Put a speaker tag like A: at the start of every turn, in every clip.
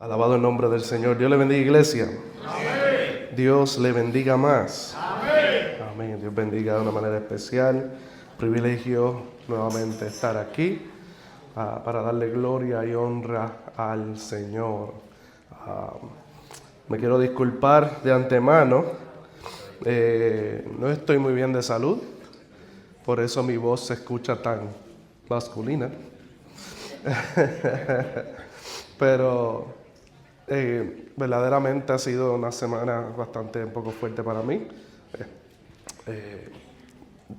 A: Alabado el nombre del Señor. Dios le bendiga, iglesia. Amén. Dios le bendiga más. Amén. Amén. Dios bendiga de una manera especial. Privilegio nuevamente estar aquí para darle gloria y honra al Señor. Me quiero disculpar de antemano. No estoy muy bien de salud. Por eso mi voz se escucha tan masculina. Pero verdaderamente ha sido una semana un poco fuerte para mí.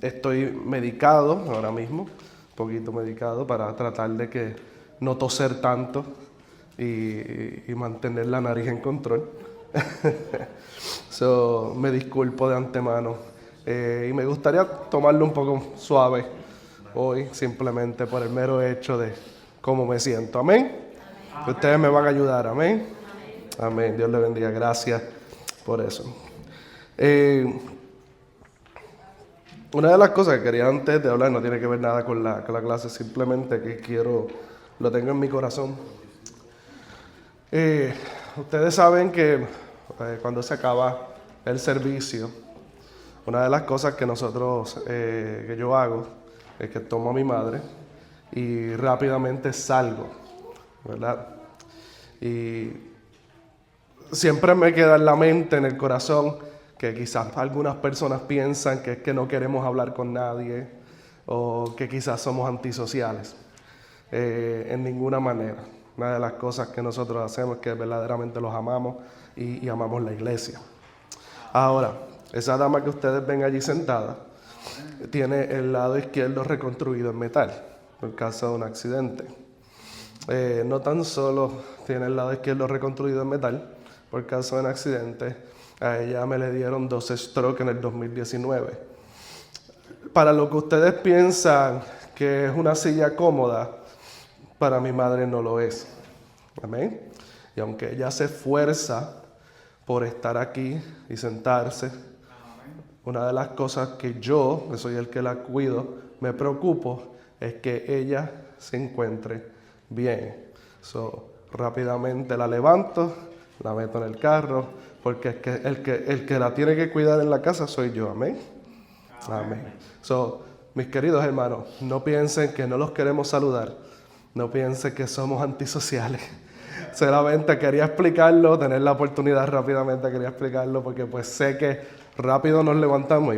A: Estoy medicado ahora mismo, un poquito medicado para tratar de que no toser tanto y mantener la nariz en control. Me disculpo de antemano y me gustaría tomarlo un poco suave hoy, simplemente por el mero hecho de cómo me siento. Amén. Ustedes me van a ayudar. Amén. Amén. Dios le bendiga. Gracias por eso. Una de las cosas que quería antes de hablar no tiene que ver nada con la clase, simplemente que lo tengo en mi corazón. Ustedes saben que cuando se acaba el servicio, una de las cosas que que yo hago es que tomo a mi madre y rápidamente salgo, ¿verdad? Y siempre me queda en la mente, en el corazón, que quizás algunas personas piensan que es que no queremos hablar con nadie o que quizás somos antisociales. En ninguna manera. Una de las cosas que nosotros hacemos es que verdaderamente los amamos y amamos la iglesia. Ahora, esa dama que ustedes ven allí sentada tiene el lado izquierdo reconstruido en metal, por causa de un accidente. No tan solo tiene el lado izquierdo reconstruido en metal, por causa de un accidente, a ella me le dieron 2 strokes en el 2019. Para lo que ustedes piensan que es una silla cómoda, para mi madre no lo es. Amén. Y aunque ella se esfuerza por estar aquí y sentarse, una de las cosas que yo soy el que la cuido, me preocupo, es que ella se encuentre bien. Rápidamente la levanto, la meto en el carro, porque es que el que la tiene que cuidar en la casa soy yo. Amén. Amén. Mis queridos hermanos, no piensen que no los queremos saludar. No piensen que somos antisociales. Solamente quería explicarlo, tener la oportunidad rápidamente, quería explicarlo, porque pues sé que rápido nos levantamos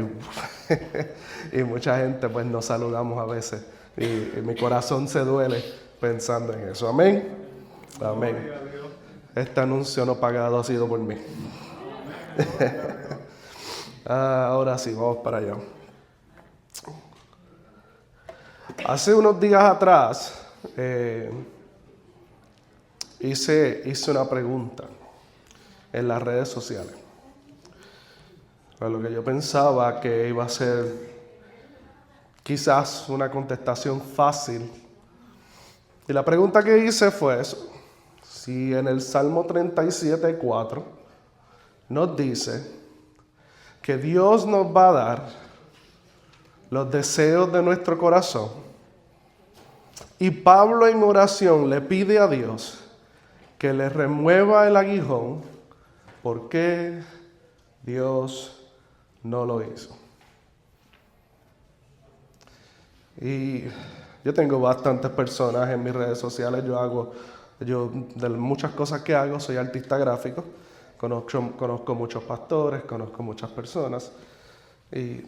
A: y mucha gente pues nos saludamos a veces. Y mi corazón se duele pensando en eso. Amén. Amén. Este anuncio no pagado ha sido por mí. Ahora sí, vamos para allá. Hace unos días atrás hice una pregunta en las redes sociales. A lo que yo pensaba que iba a ser quizás una contestación fácil. Y la pregunta que hice fue eso. Si en el Salmo 37:4 nos dice que Dios nos va a dar los deseos de nuestro corazón, y Pablo en oración le pide a Dios que le remueva el aguijón, ¿por qué Dios no lo hizo? Y yo tengo bastantes personas en mis redes sociales. Yo de muchas cosas que hago, soy artista gráfico. Conozco muchos pastores, conozco muchas personas. Y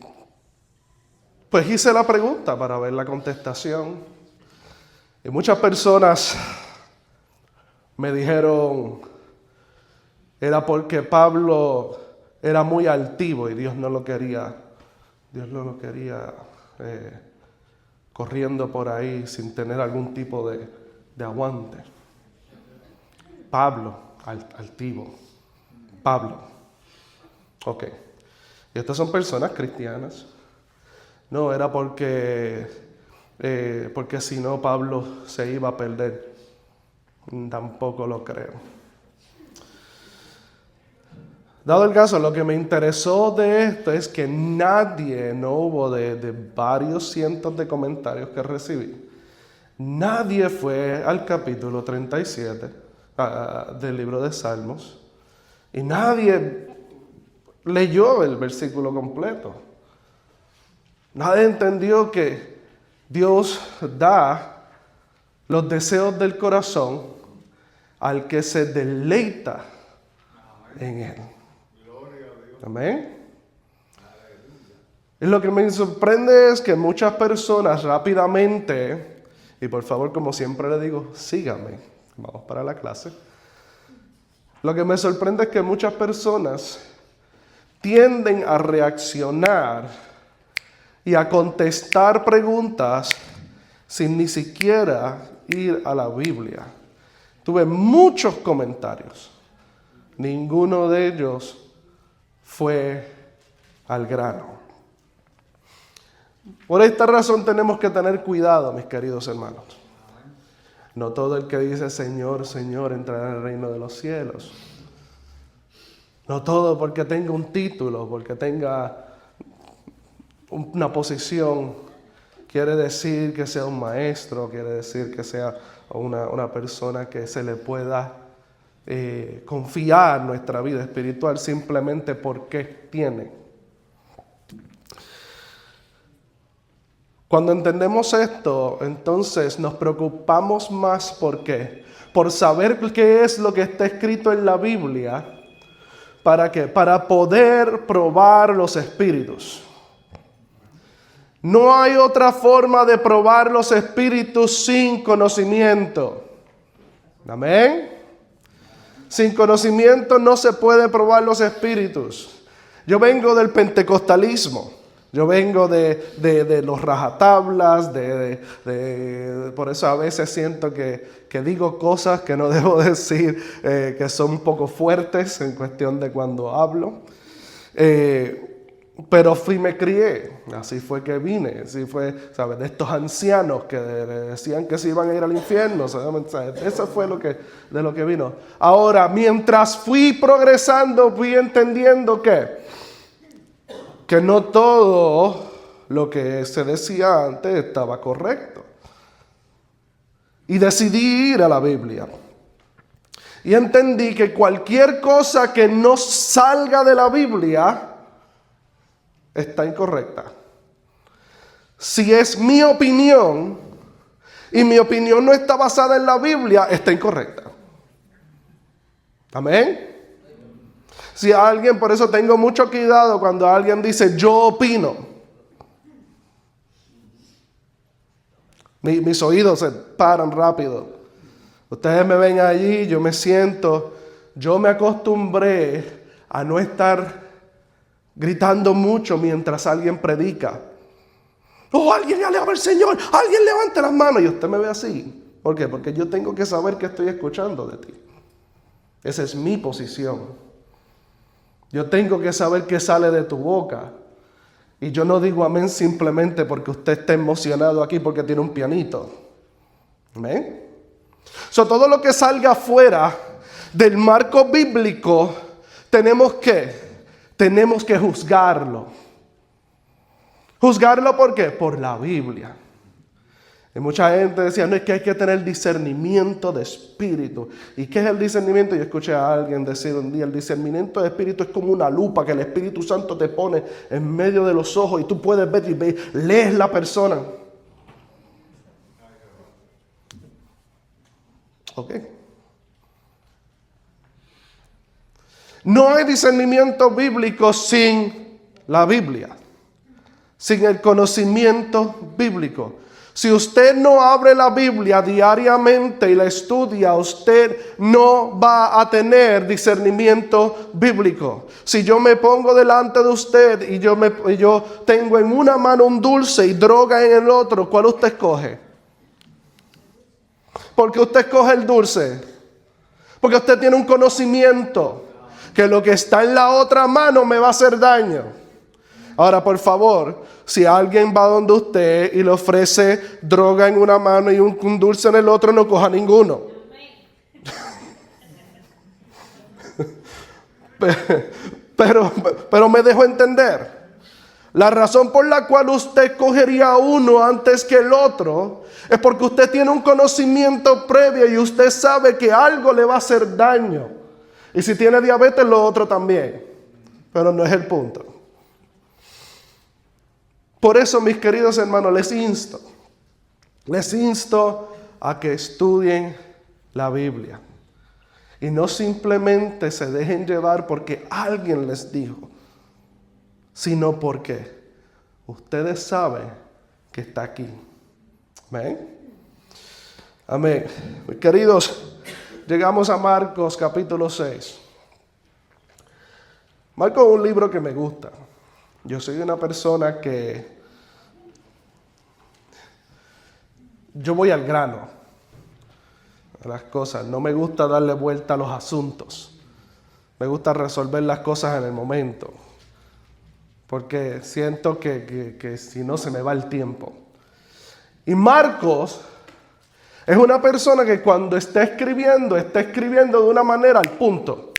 A: pues hice la pregunta para ver la contestación. Y muchas personas me dijeron, era porque Pablo era muy altivo y Dios no lo quería corriendo por ahí sin tener algún tipo de aguante. Pablo, altivo. Pablo. Ok. Y estas son personas cristianas. No, era porque si no Pablo se iba a perder. Tampoco lo creo. Dado el caso, lo que me interesó de esto es que no hubo de varios cientos de comentarios que recibí, nadie fue al capítulo 37 del libro de Salmos y nadie leyó el versículo completo. Nadie entendió que Dios da los deseos del corazón al que se deleita en Él. Amén. Y lo que me sorprende es que muchas personas rápidamente, y por favor, como siempre le digo, síganme, vamos para la clase. Lo que me sorprende es que muchas personas tienden a reaccionar y a contestar preguntas sin ni siquiera ir a la Biblia. Tuve muchos comentarios. Ninguno de ellos fue al grano. Por esta razón tenemos que tener cuidado, mis queridos hermanos. No todo el que dice Señor, Señor entrará en el reino de los cielos. No todo porque tenga un título, porque tenga una posición, quiere decir que sea un maestro, quiere decir que sea una persona que se le pueda confiar nuestra vida espiritual simplemente porque tiene. Cuando entendemos esto, entonces nos preocupamos más ¿por qué? Por saber qué es lo que está escrito en la Biblia. ¿Para qué? Para poder probar los espíritus. No hay otra forma de probar los espíritus sin conocimiento. Amén. Sin conocimiento no se puede probar los espíritus. Yo vengo del pentecostalismo. Yo vengo de los rajatablas, por eso a veces siento que digo cosas que no debo decir, que son un poco fuertes en cuestión de cuando hablo. Pero me crié, así fue que vine, así fue, ¿sabes? De estos ancianos que decían que se iban a ir al infierno, ¿sabes? Eso fue de lo que vino. Ahora, mientras fui progresando, fui entendiendo que no todo lo que se decía antes estaba correcto. Y decidí ir a la Biblia. Y entendí que cualquier cosa que no salga de la Biblia está incorrecta. Si es mi opinión y mi opinión no está basada en la Biblia, está incorrecta. Amén. Si alguien, por eso tengo mucho cuidado cuando alguien dice yo opino. Mis oídos se paran rápido. Ustedes me ven allí, yo me siento. Yo me acostumbré a no estar gritando mucho mientras alguien predica. Oh, alguien ya alaba al Señor, alguien levante las manos. Y usted me ve así. ¿Por qué? Porque yo tengo que saber que estoy escuchando de ti. Esa es mi posición. Yo tengo que saber qué sale de tu boca. Y yo no digo amén simplemente porque usted está emocionado aquí porque tiene un pianito. ¿Amén? Todo lo que salga fuera del marco bíblico, tenemos que juzgarlo. ¿Juzgarlo por qué? Por la Biblia. Y mucha gente decía, no, es que hay que tener discernimiento de espíritu. ¿Y qué es el discernimiento? Yo escuché a alguien decir un día, el discernimiento de espíritu es como una lupa que el Espíritu Santo te pone en medio de los ojos y tú puedes ver y lees la persona. ¿Ok? No hay discernimiento bíblico sin la Biblia, sin el conocimiento bíblico. Si usted no abre la Biblia diariamente y la estudia, usted no va a tener discernimiento bíblico. Si yo me pongo delante de usted y yo tengo en una mano un dulce y droga en el otro, ¿cuál usted escoge? Porque usted escoge el dulce. Porque usted tiene un conocimiento que lo que está en la otra mano me va a hacer daño. Ahora, por favor, si alguien va donde usted y le ofrece droga en una mano y un dulce en el otro, no coja ninguno. Pero me dejo entender. La razón por la cual usted escogería uno antes que el otro es porque usted tiene un conocimiento previo y usted sabe que algo le va a hacer daño. Y si tiene diabetes, lo otro también. Pero no es el punto. Por eso, mis queridos hermanos, les insto a que estudien la Biblia. Y no simplemente se dejen llevar porque alguien les dijo, sino porque ustedes saben que está aquí. Amén. Amén. Mis queridos, llegamos a Marcos capítulo 6. Marcos es un libro que me gusta. Yo soy una persona que yo voy al grano de las cosas. No me gusta darle vuelta a los asuntos. Me gusta resolver las cosas en el momento. Porque siento que si no se me va el tiempo. Y Marcos es una persona que cuando está escribiendo de una manera al punto.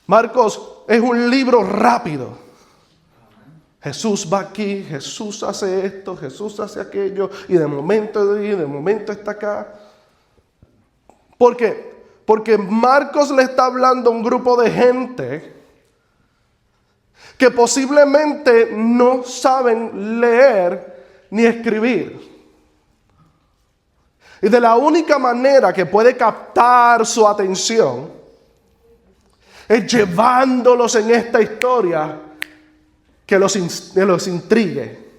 A: Marcos es un libro rápido. Jesús va aquí, Jesús hace esto, Jesús hace aquello, y de momento está acá. ¿Por qué? Porque Marcos le está hablando a un grupo de gente que posiblemente no saben leer ni escribir. Y de la única manera que puede captar su atención es llevándolos en esta historia que los intrigue,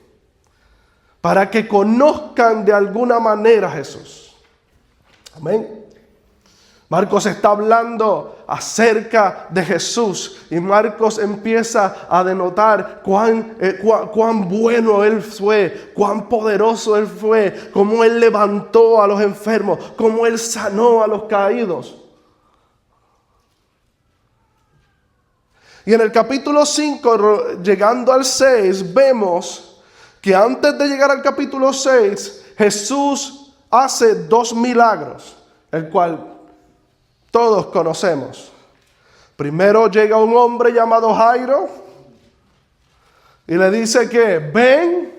A: para que conozcan de alguna manera a Jesús. Amén. Marcos está hablando acerca de Jesús y Marcos empieza a denotar cuán bueno Él fue, cuán poderoso Él fue, cómo Él levantó a los enfermos, cómo Él sanó a los caídos. Y en el capítulo 5, llegando al 6, vemos que antes de llegar al capítulo 6, Jesús hace 2 milagros, el cual todos conocemos. Primero llega un hombre llamado Jairo y le dice que ven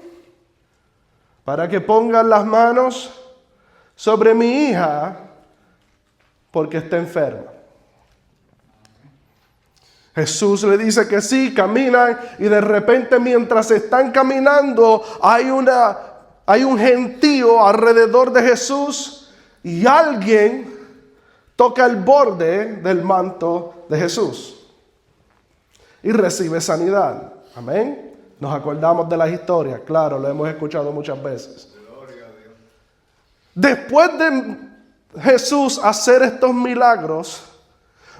A: para que pongan las manos sobre mi hija porque está enferma. Jesús le dice que sí, caminan y de repente mientras están caminando hay un gentío alrededor de Jesús y alguien toca el borde del manto de Jesús y recibe sanidad. Amén. Nos acordamos de las historias, claro, lo hemos escuchado muchas veces. Después de Jesús hacer estos milagros,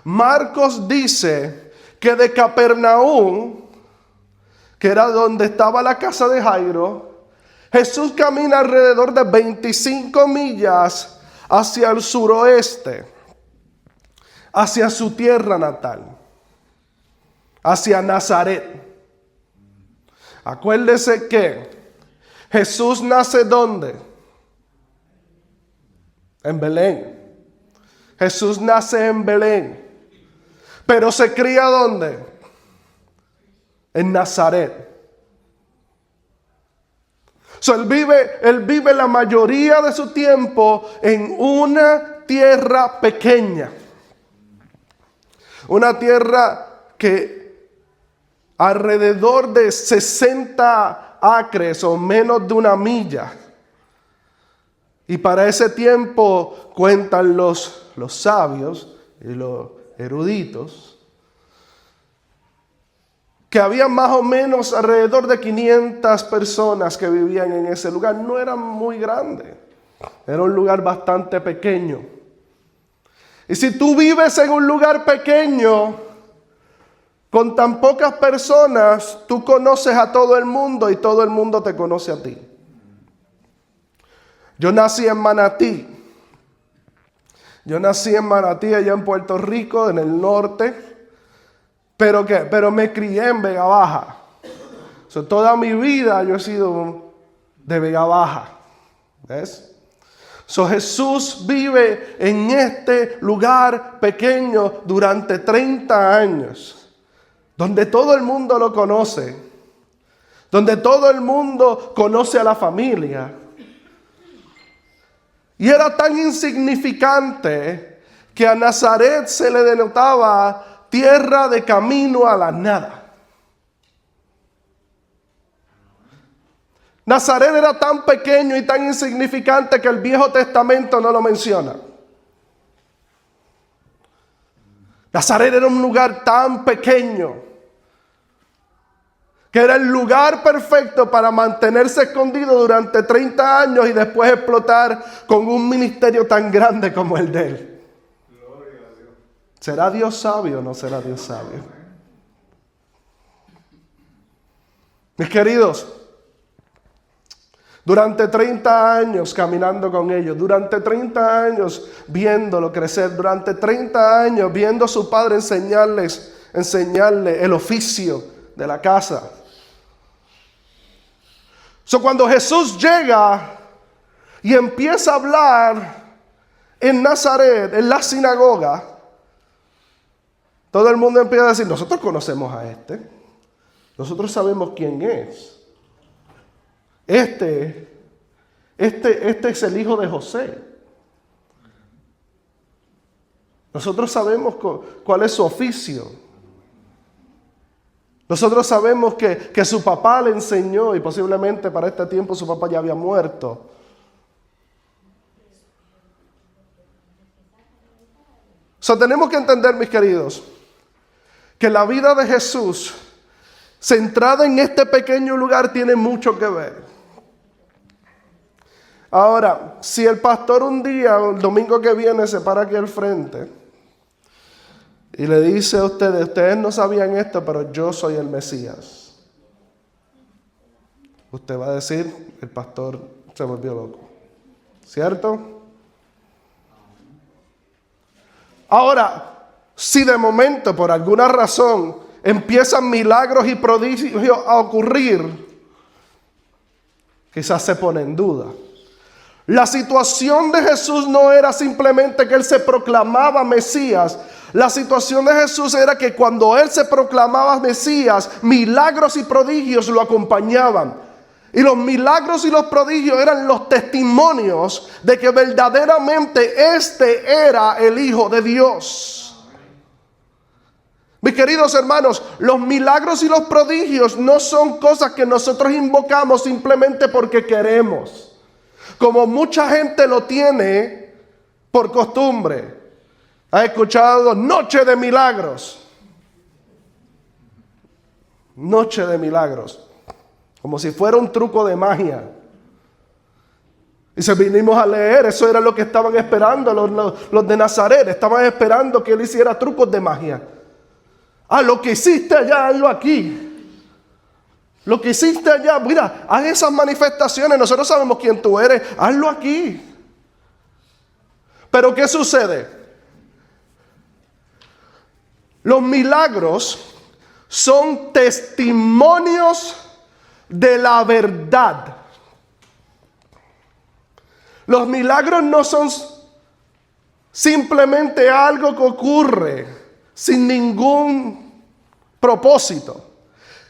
A: Marcos dice que de Capernaum, que era donde estaba la casa de Jairo, Jesús camina alrededor de 25 millas hacia el suroeste, hacia su tierra natal, hacia Nazaret. Acuérdese que Jesús nace ¿dónde? En Belén. Jesús nace en Belén. Pero se cría ¿dónde? En Nazaret. Él vive la mayoría de su tiempo en una tierra pequeña. Una tierra que alrededor de 60 acres o menos de una milla. Y para ese tiempo cuentan los sabios y los eruditos que había más o menos alrededor de 500 personas que vivían en ese lugar. No era muy grande, era un lugar bastante pequeño. Y si tú vives en un lugar pequeño con tan pocas personas, tú conoces a todo el mundo y todo el mundo te conoce a ti. Yo nací en Manatí. Allá en Puerto Rico, en el norte. Pero me crié en Vega Baja. Toda mi vida yo he sido de Vega Baja. ¿Ves? Jesús vive en este lugar pequeño durante 30 años. donde todo el mundo lo conoce, donde todo el mundo conoce a la familia. Y era tan insignificante que a Nazaret se le denotaba tierra de camino a la nada. Nazaret era tan pequeño y tan insignificante que el Viejo Testamento no lo menciona. Nazaret era un lugar tan pequeño que era el lugar perfecto para mantenerse escondido durante 30 años y después explotar con un ministerio tan grande como el de él. ¿Será Dios sabio o no será Dios sabio? Mis queridos, durante 30 años caminando con ellos, durante 30 años viéndolo crecer, durante 30 años viendo a su padre enseñarle el oficio de la casa. Cuando Jesús llega y empieza a hablar en Nazaret, en la sinagoga, todo el mundo empieza a decir, nosotros conocemos a este, nosotros sabemos quién es. Este es el hijo de José. Nosotros sabemos cuál es su oficio. Nosotros sabemos que su papá le enseñó y posiblemente para este tiempo su papá ya había muerto. Tenemos que entender, mis queridos, que la vida de Jesús, centrada en este pequeño lugar, tiene mucho que ver. Ahora, si el pastor un día, el domingo que viene, se para aquí al frente y le dice a ustedes no sabían esto, pero yo soy el Mesías, usted va a decir, el pastor se volvió loco, ¿cierto? Ahora, si de momento, por alguna razón, empiezan milagros y prodigios a ocurrir, quizás se pone en duda. La situación de Jesús no era simplemente que él se proclamaba Mesías. La situación de Jesús era que cuando él se proclamaba Mesías, milagros y prodigios lo acompañaban. Y los milagros y los prodigios eran los testimonios de que verdaderamente este era el Hijo de Dios. Mis queridos hermanos, los milagros y los prodigios no son cosas que nosotros invocamos simplemente porque queremos, como mucha gente lo tiene por costumbre. ¿Has escuchado? Noche de milagros. Noche de milagros. Como si fuera un truco de magia. Y si vinimos a leer, eso era lo que estaban esperando los de Nazaret. Estaban esperando que él hiciera trucos de magia. Lo que hiciste allá, hazlo aquí. Lo que hiciste allá, mira, haz esas manifestaciones, nosotros sabemos quién tú eres, hazlo aquí. Pero ¿qué sucede? Los milagros son testimonios de la verdad. Los milagros no son simplemente algo que ocurre sin ningún propósito.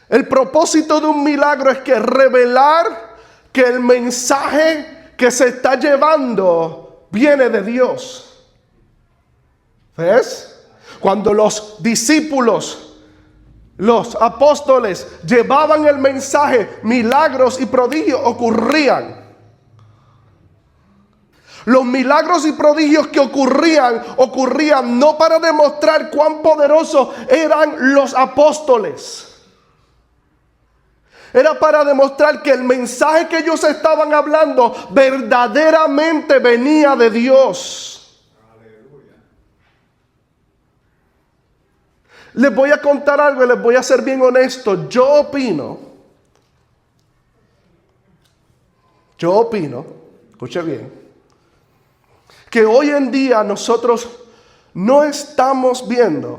A: El propósito de un milagro es que revelar que el mensaje que se está llevando viene de Dios. ¿Ves? Cuando los discípulos, los apóstoles llevaban el mensaje, milagros y prodigios ocurrían. Los milagros y prodigios que ocurrían no para demostrar cuán poderosos eran los apóstoles. Era para demostrar que el mensaje que ellos estaban hablando verdaderamente venía de Dios. Aleluya. Les voy a contar algo y les voy a ser bien honesto. Yo opino, escuche bien, que hoy en día nosotros no estamos viendo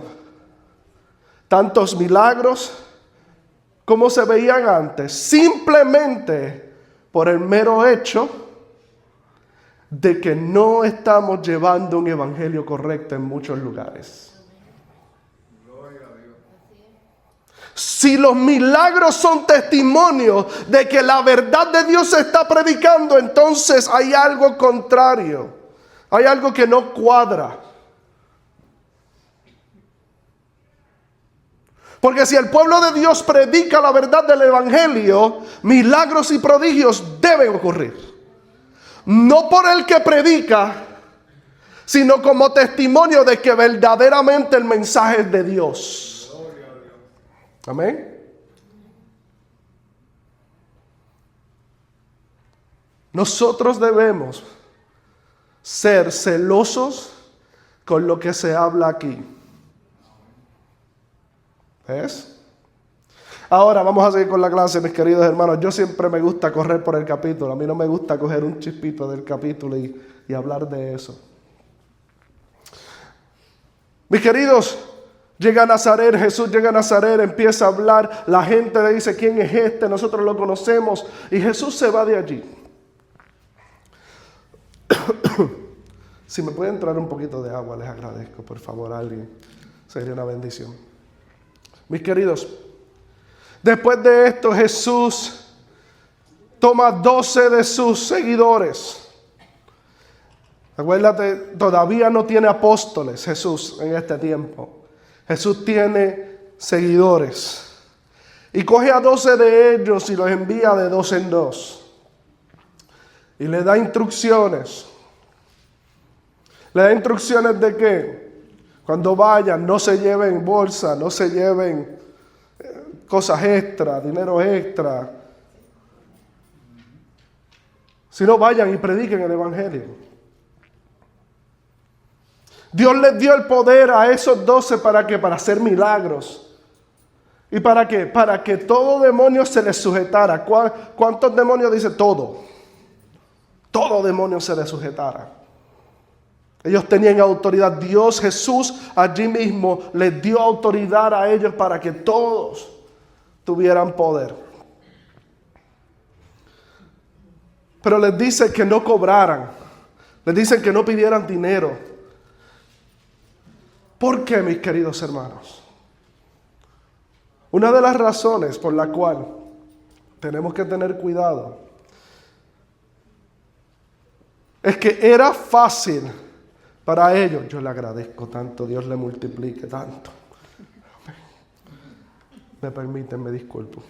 A: tantos milagros como se veían antes, simplemente por el mero hecho de que no estamos llevando un evangelio correcto en muchos lugares. Si los milagros son testimonios de que la verdad de Dios se está predicando, entonces hay algo contrario. Hay algo que no cuadra. Porque si el pueblo de Dios predica la verdad del evangelio, milagros y prodigios deben ocurrir. No por el que predica, sino como testimonio de que verdaderamente el mensaje es de Dios. Amén. Nosotros debemos ser celosos con lo que se habla aquí. ¿Ves? Ahora vamos a seguir con la clase, mis queridos hermanos. Yo siempre me gusta correr por el capítulo. A mí no me gusta coger un chispito del capítulo y hablar de eso. Mis queridos, llega a Nazaret, Jesús llega a Nazaret, empieza a hablar, la gente le dice, ¿quién es este? Nosotros lo conocemos, y Jesús se va de allí. Si me puede entrar un poquito de agua, les agradezco, por favor, a alguien. Sería una bendición. Mis queridos, después de esto Jesús toma 12 de sus seguidores. Acuérdate, todavía no tiene apóstoles Jesús en este tiempo. Jesús tiene seguidores. Y coge a 12 de ellos y los envía de 2 en 2. Y le da instrucciones. Le da instrucciones de que cuando vayan no se lleven bolsa, no se lleven cosas extra, dinero extra. Sino vayan y prediquen el evangelio. Dios les dio el poder a esos 12 ¿para qué? Para hacer milagros. ¿Y para qué? Para que todo demonio se les sujetara. ¿Cuántos demonios dice? Todo. Todo demonio se les sujetara. Ellos tenían autoridad. Dios, Jesús, allí mismo les dio autoridad a ellos para que todos tuvieran poder. Pero les dice que no cobraran. Les dicen que no pidieran dinero. ¿Por qué, mis queridos hermanos? Una de las razones por la cual tenemos que tener cuidado es que era fácil para ellos. Yo le agradezco tanto, Dios le multiplique tanto. Me permiten, me disculpo.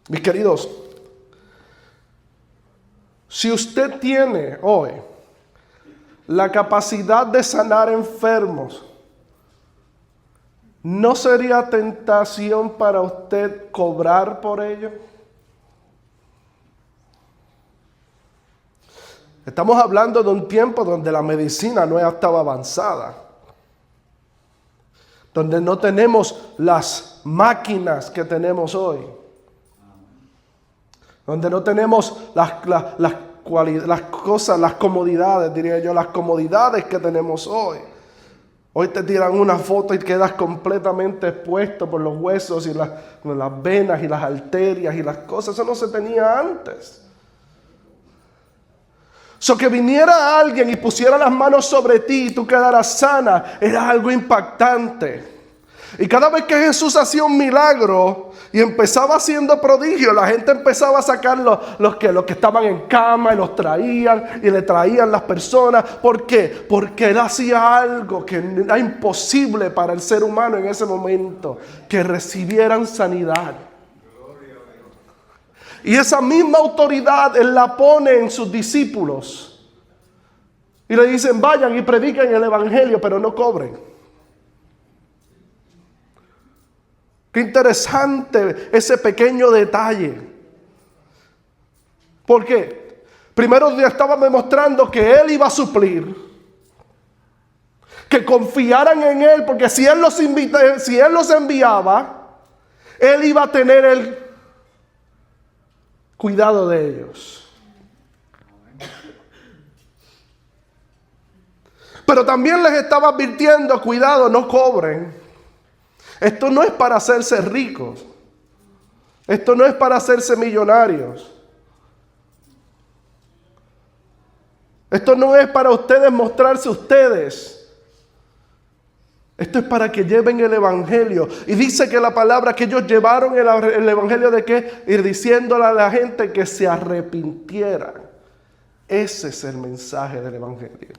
A: Mis queridos, si usted tiene hoy la capacidad de sanar enfermos, ¿no sería tentación para usted cobrar por ello? Estamos hablando de un tiempo donde la medicina no estaba avanzada, donde no tenemos las máquinas que tenemos hoy, donde no tenemos las cosas, las comodidades, diría yo, las comodidades que tenemos hoy. Hoy te tiran una foto y quedas completamente expuesto por los huesos y las venas y las arterias y las cosas. Eso no se tenía antes. Que viniera alguien y pusiera las manos sobre ti y tú quedaras sana, era algo impactante. Y cada vez que Jesús hacía un milagro y empezaba haciendo prodigios, la gente empezaba a sacar los que estaban en cama y los traían y le traían las personas. ¿Por qué? Porque él hacía algo que era imposible para el ser humano en ese momento, que recibieran sanidad. Y esa misma autoridad él la pone en sus discípulos. Y le dicen, vayan y prediquen el evangelio, pero no cobren. Qué interesante ese pequeño detalle. ¿Por qué? Primero estaba demostrando que él iba a suplir. Que confiaran en él, porque si él los enviaba, él iba a tener el cuidado de ellos. Pero también les estaba advirtiendo, cuidado, no cobren. Esto no es para hacerse ricos. Esto no es para hacerse millonarios. Esto no es para ustedes mostrarse ustedes. Esto es para que lleven el evangelio. Y dice que la palabra que ellos llevaron el evangelio de qué? Ir diciéndole a la gente que se arrepintieran. Ese es el mensaje del evangelio.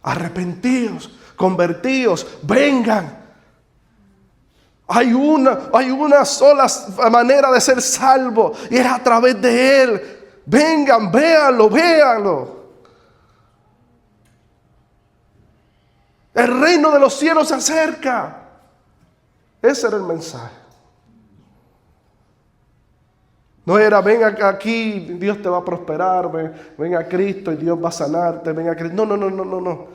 A: Arrepentíos, convertíos, vengan. Hay una sola manera de ser salvo y es a través de Él. Vengan, véanlo. El reino de los cielos se acerca. Ese era el mensaje. No era, ven aquí, Dios te va a prosperar, ven a Cristo y Dios va a sanarte, ven a Cristo. No.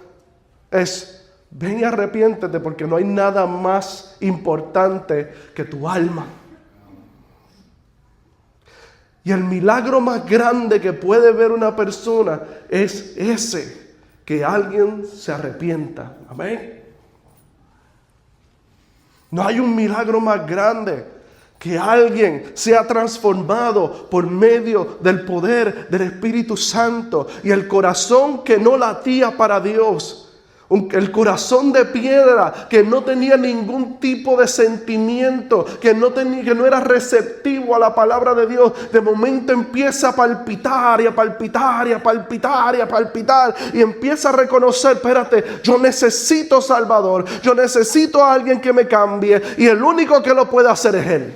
A: Es, ven y arrepiéntete porque no hay nada más importante que tu alma. Y el milagro más grande que puede ver una persona es ese. Que alguien se arrepienta. Amén. No hay un milagro más grande que alguien sea transformado por medio del poder del Espíritu Santo y el corazón que no latía para Dios. El corazón de piedra que no tenía ningún tipo de sentimiento, que no era receptivo a la palabra de Dios, de momento empieza a palpitar y a palpitar y a palpitar y a palpitar y empieza a reconocer, espérate, yo necesito Salvador, yo necesito a alguien que me cambie y el único que lo puede hacer es Él.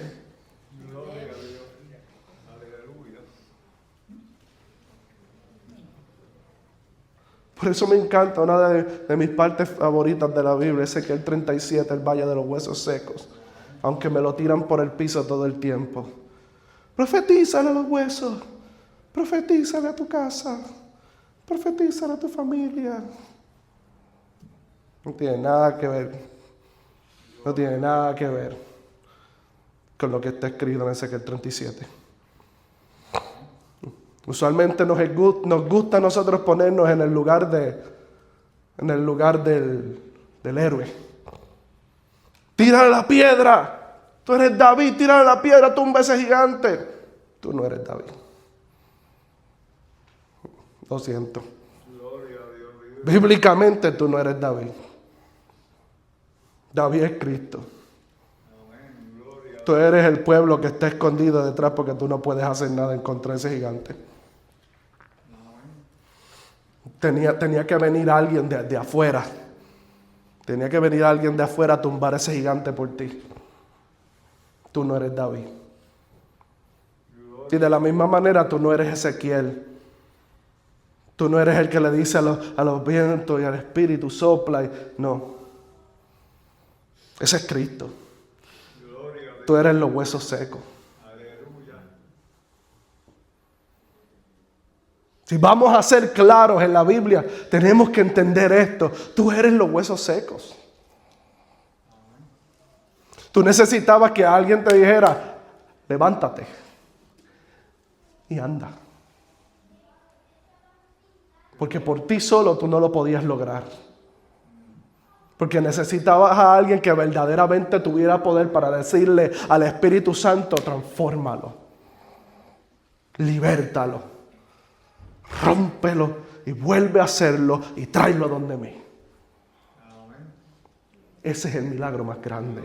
A: Por eso me encanta, una de mis partes favoritas de la Biblia, Ezequiel 37, el valle de los huesos secos. Aunque me lo tiran por el piso todo el tiempo. Profetízale a los huesos. Profetízale a tu casa. Profetízale a tu familia. No tiene nada que ver. No tiene nada que ver con lo que está escrito en Ezequiel 37. Usualmente nos gusta a nosotros ponernos en el lugar del héroe. Tírale la piedra. Tú eres David, tírale la piedra, tumba ese gigante. Tú no eres David. Lo siento. Bíblicamente tú no eres David. David es Cristo. Tú eres el pueblo que está escondido detrás porque tú no puedes hacer nada en contra de ese gigante. Tenía que venir alguien de afuera. Tenía que venir alguien de afuera a tumbar a ese gigante por ti. Tú no eres David. Y de la misma manera tú no eres Ezequiel. Tú no eres el que le dice a los vientos y al espíritu sopla. No. Ese es Cristo. Tú eres los huesos secos. Si vamos a ser claros en la Biblia, tenemos que entender esto. Tú eres los huesos secos. Tú necesitabas que alguien te dijera, levántate y anda. Porque por ti solo tú no lo podías lograr. Porque necesitabas a alguien que verdaderamente tuviera poder para decirle al Espíritu Santo, transfórmalo, libértalo. Rómpelo y vuelve a hacerlo y tráelo donde mí. Ese es el milagro más grande.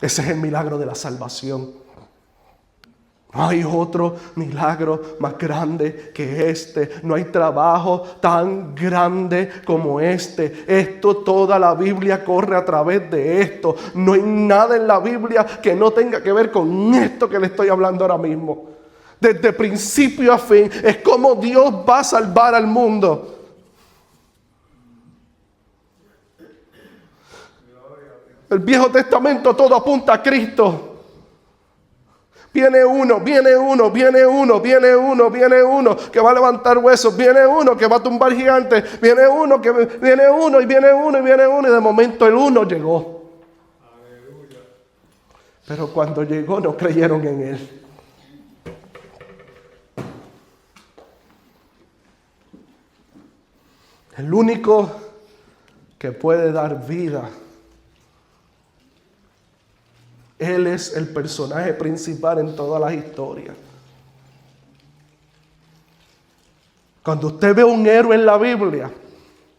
A: Ese es el milagro de la salvación. No hay otro milagro más grande que este. No hay trabajo tan grande como este. Toda la Biblia corre a través de esto. No hay nada en la Biblia que no tenga que ver con esto que le estoy hablando ahora mismo. Desde principio a fin, es como Dios va a salvar al mundo. El Viejo Testamento todo apunta a Cristo. Viene uno que va a levantar huesos. Viene uno que va a tumbar gigantes. Viene uno y de momento el uno llegó. Pero cuando llegó no creyeron en él. El único que puede dar vida. Él es el personaje principal en todas las historias. Cuando usted ve un héroe en la Biblia,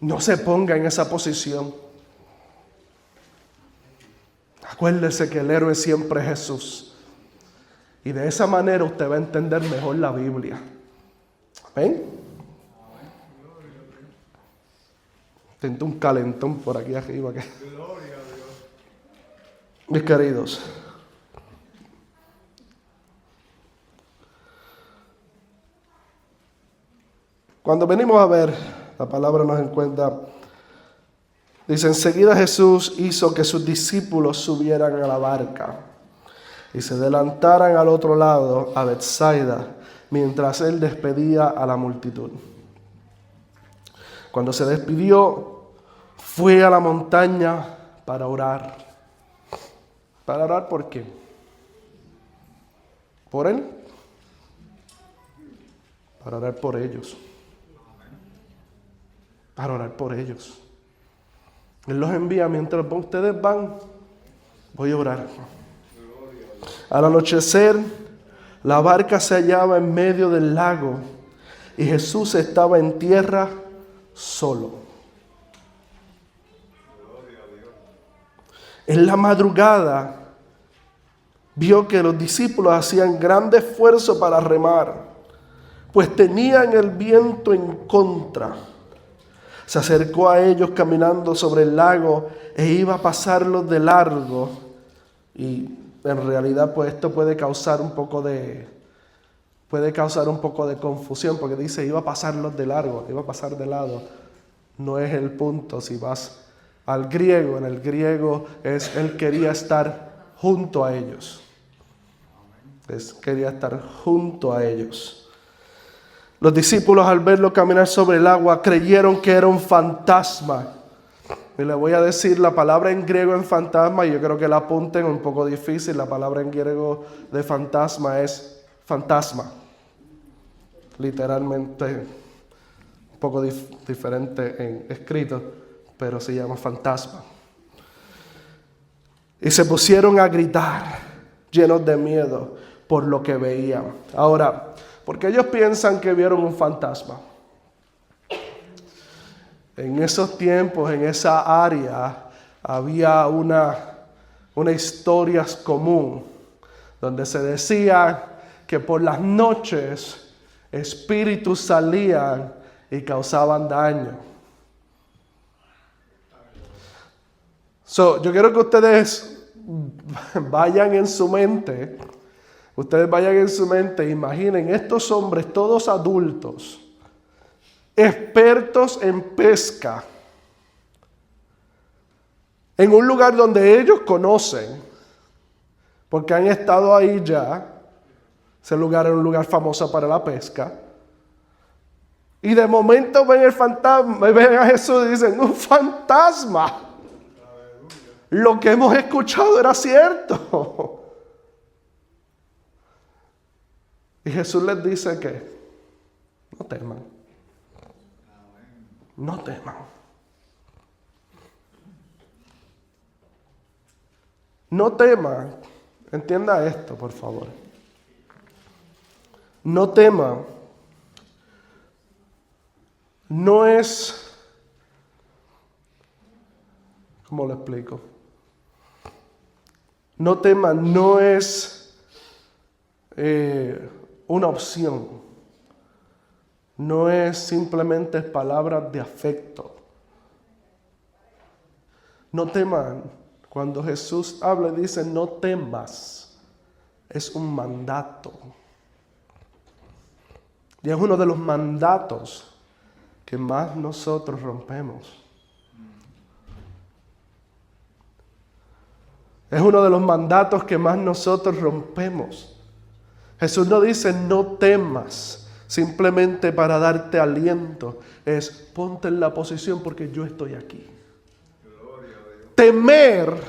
A: no se ponga en esa posición. Acuérdese que el héroe siempre es Jesús. Y de esa manera usted va a entender mejor la Biblia. ¿Ven? Siento un calentón por aquí arriba. Mis queridos, cuando venimos a ver, la palabra nos encuentra, dice, enseguida Jesús hizo que sus discípulos subieran a la barca y se adelantaran al otro lado, a Betsaida, mientras él despedía a la multitud. Cuando se despidió, fue a la montaña para orar. ¿Para orar por qué? ¿Por él? Para orar por ellos. Para orar por ellos. Él los envía mientras ustedes van, voy a orar. Al anochecer, la barca se hallaba en medio del lago y Jesús estaba en tierra solo. En la madrugada, vio que los discípulos hacían gran esfuerzo para remar, pues tenían el viento en contra. Se acercó a ellos caminando sobre el lago e iba a pasarlos de largo. Y en realidad, pues esto puede causar un poco de confusión, porque dice iba a pasarlos de largo, iba a pasar de lado. No es el punto. Si vas al griego, en el griego él quería estar junto a ellos. Quería estar junto a ellos. Los discípulos, al verlo caminar sobre el agua, creyeron que era un fantasma. Y le voy a decir la palabra en griego en fantasma, y yo creo que la apunten, un poco difícil. La palabra en griego de fantasma es fantasma. Literalmente, un poco diferente en escrito, pero se llama fantasma. Y se pusieron a gritar, llenos de miedo por lo que veían. Ahora, porque ellos piensan que vieron un fantasma. En esos tiempos, en esa área, había una historia común, donde se decía que por las noches espíritus salían y causaban daño. Yo quiero que ustedes vayan en su mente, imaginen estos hombres, todos adultos, expertos en pesca, en un lugar donde ellos conocen, porque han estado ahí ya. Ese lugar era un lugar famoso para la pesca. Y de momento ven el fantasma, ven a Jesús y dicen, ¡un fantasma! Lo que hemos escuchado era cierto. Y Jesús les dice que no teman. No teman. No teman. Entienda esto, por favor. No teman. No es... ¿Cómo lo explico? No teman, no es una opción. No es simplemente palabras de afecto. No teman. Cuando Jesús habla y dice no temas, es un mandato. Y es uno de los mandatos que más nosotros rompemos. Es uno de los mandatos que más nosotros rompemos. Jesús no dice no temas simplemente para darte aliento. Es ponte en la posición porque yo estoy aquí. Temer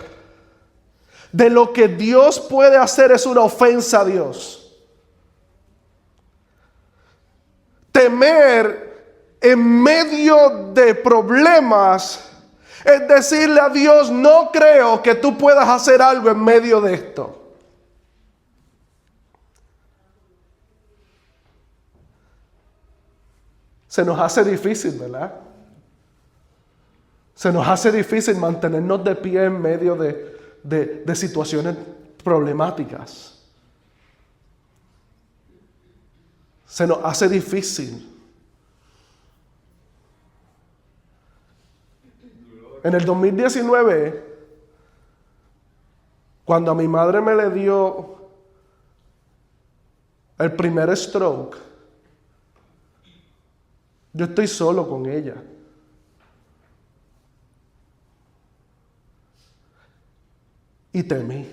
A: de lo que Dios puede hacer es una ofensa a Dios. Temer en medio de problemas es decirle a Dios, no creo que tú puedas hacer algo en medio de esto. Se nos hace difícil, ¿verdad? Se nos hace difícil mantenernos de pie en medio de situaciones problemáticas. Se nos hace difícil. En el 2019, cuando a mi madre me le dio el primer stroke, yo estoy solo con ella. Y temí.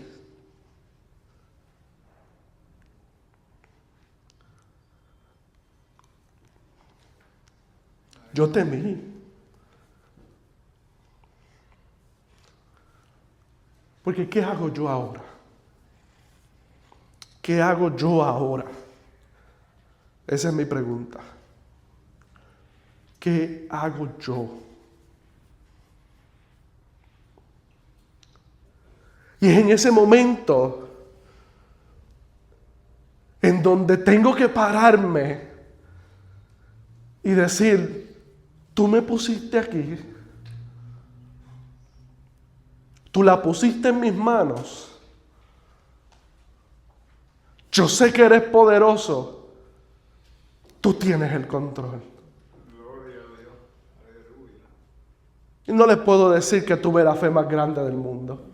A: Yo temí. Porque ¿qué hago yo ahora? ¿Qué hago yo ahora? Esa es mi pregunta. ¿Qué hago yo? Y es en ese momento en donde tengo que pararme y decir, tú me pusiste aquí, tú la pusiste en mis manos, yo sé que eres poderoso, tú tienes el control.
B: Gloria a Dios, aleluya.
A: Y no les puedo decir que tuve la fe más grande del mundo.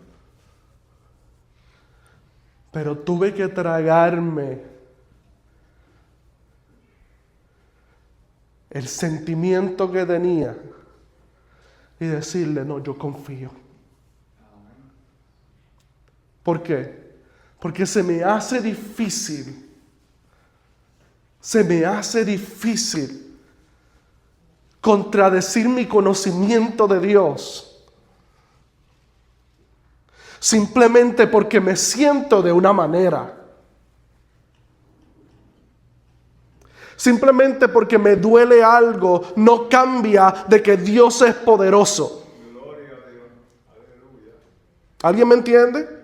A: Pero tuve que tragarme el sentimiento que tenía y decirle, no, yo confío. ¿Por qué? Porque se me hace difícil contradecir mi conocimiento de Dios. Simplemente porque me siento de una manera. Simplemente porque me duele algo, no cambia de que Dios es poderoso.
B: Gloria a Dios, aleluya.
A: ¿Alguien me entiende?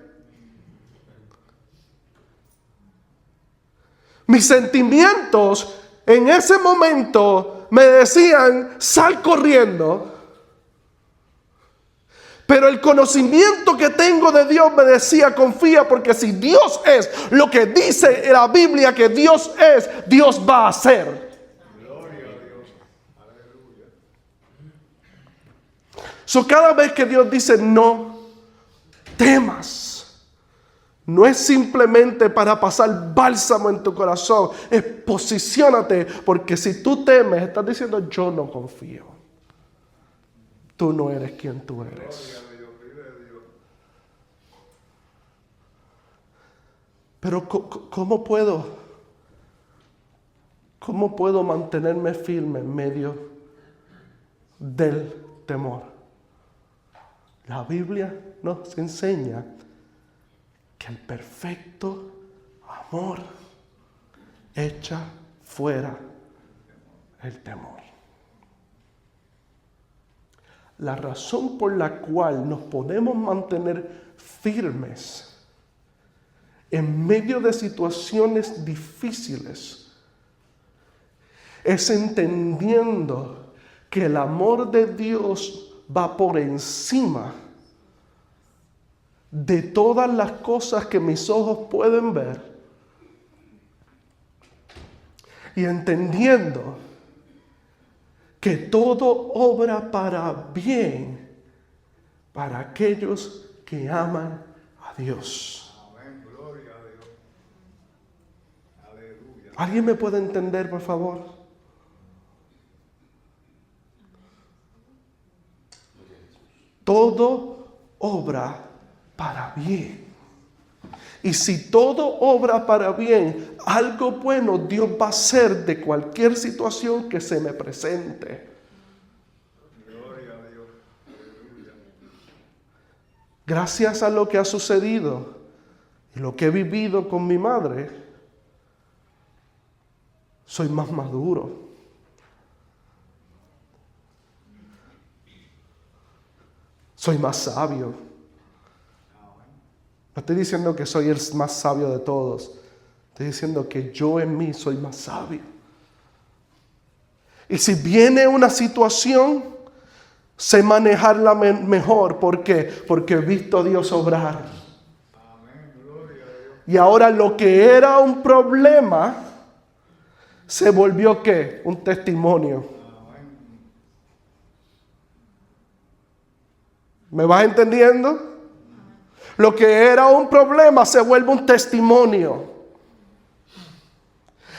A: Mis sentimientos en ese momento me decían, sal corriendo. Pero el conocimiento que tengo de Dios me decía, confía, porque si Dios es lo que dice en la Biblia que Dios es, Dios va a hacer.
B: Gloria a Dios, aleluya.
A: So, cada vez que Dios dice no temas, no es simplemente para pasar bálsamo en tu corazón, es posiciónate, porque si tú temes, estás diciendo yo no confío. Tú no eres quien tú eres.
B: Gloria a Dios, vive Dios.
A: Pero ¿cómo puedo mantenerme firme en medio del temor? La Biblia nos enseña que el perfecto amor echa fuera el temor. La razón por la cual nos podemos mantener firmes en medio de situaciones difíciles es entendiendo que el amor de Dios va por encima de todas las cosas que mis ojos pueden ver, y entendiendo que todo obra para bien para aquellos que aman a Dios.
B: Amén, gloria a Dios. Aleluya.
A: ¿Alguien me puede entender, por favor? Todo obra para bien. Y si todo obra para bien, algo bueno Dios va a hacer de cualquier situación que se me presente.
B: Gloria a Dios, aleluya.
A: Gracias a lo que ha sucedido y lo que he vivido con mi madre, soy más maduro. Soy más sabio. No estoy diciendo que soy el más sabio de todos. Estoy diciendo que yo en mí soy más sabio. Y si viene una situación, sé manejarla mejor. ¿Por qué? Porque he visto a Dios obrar.
B: Amén. Gloria a Dios.
A: Y ahora lo que era un problema se volvió ¿qué? Un testimonio.
B: Amén.
A: ¿Me vas entendiendo? Lo que era un problema se vuelve un testimonio.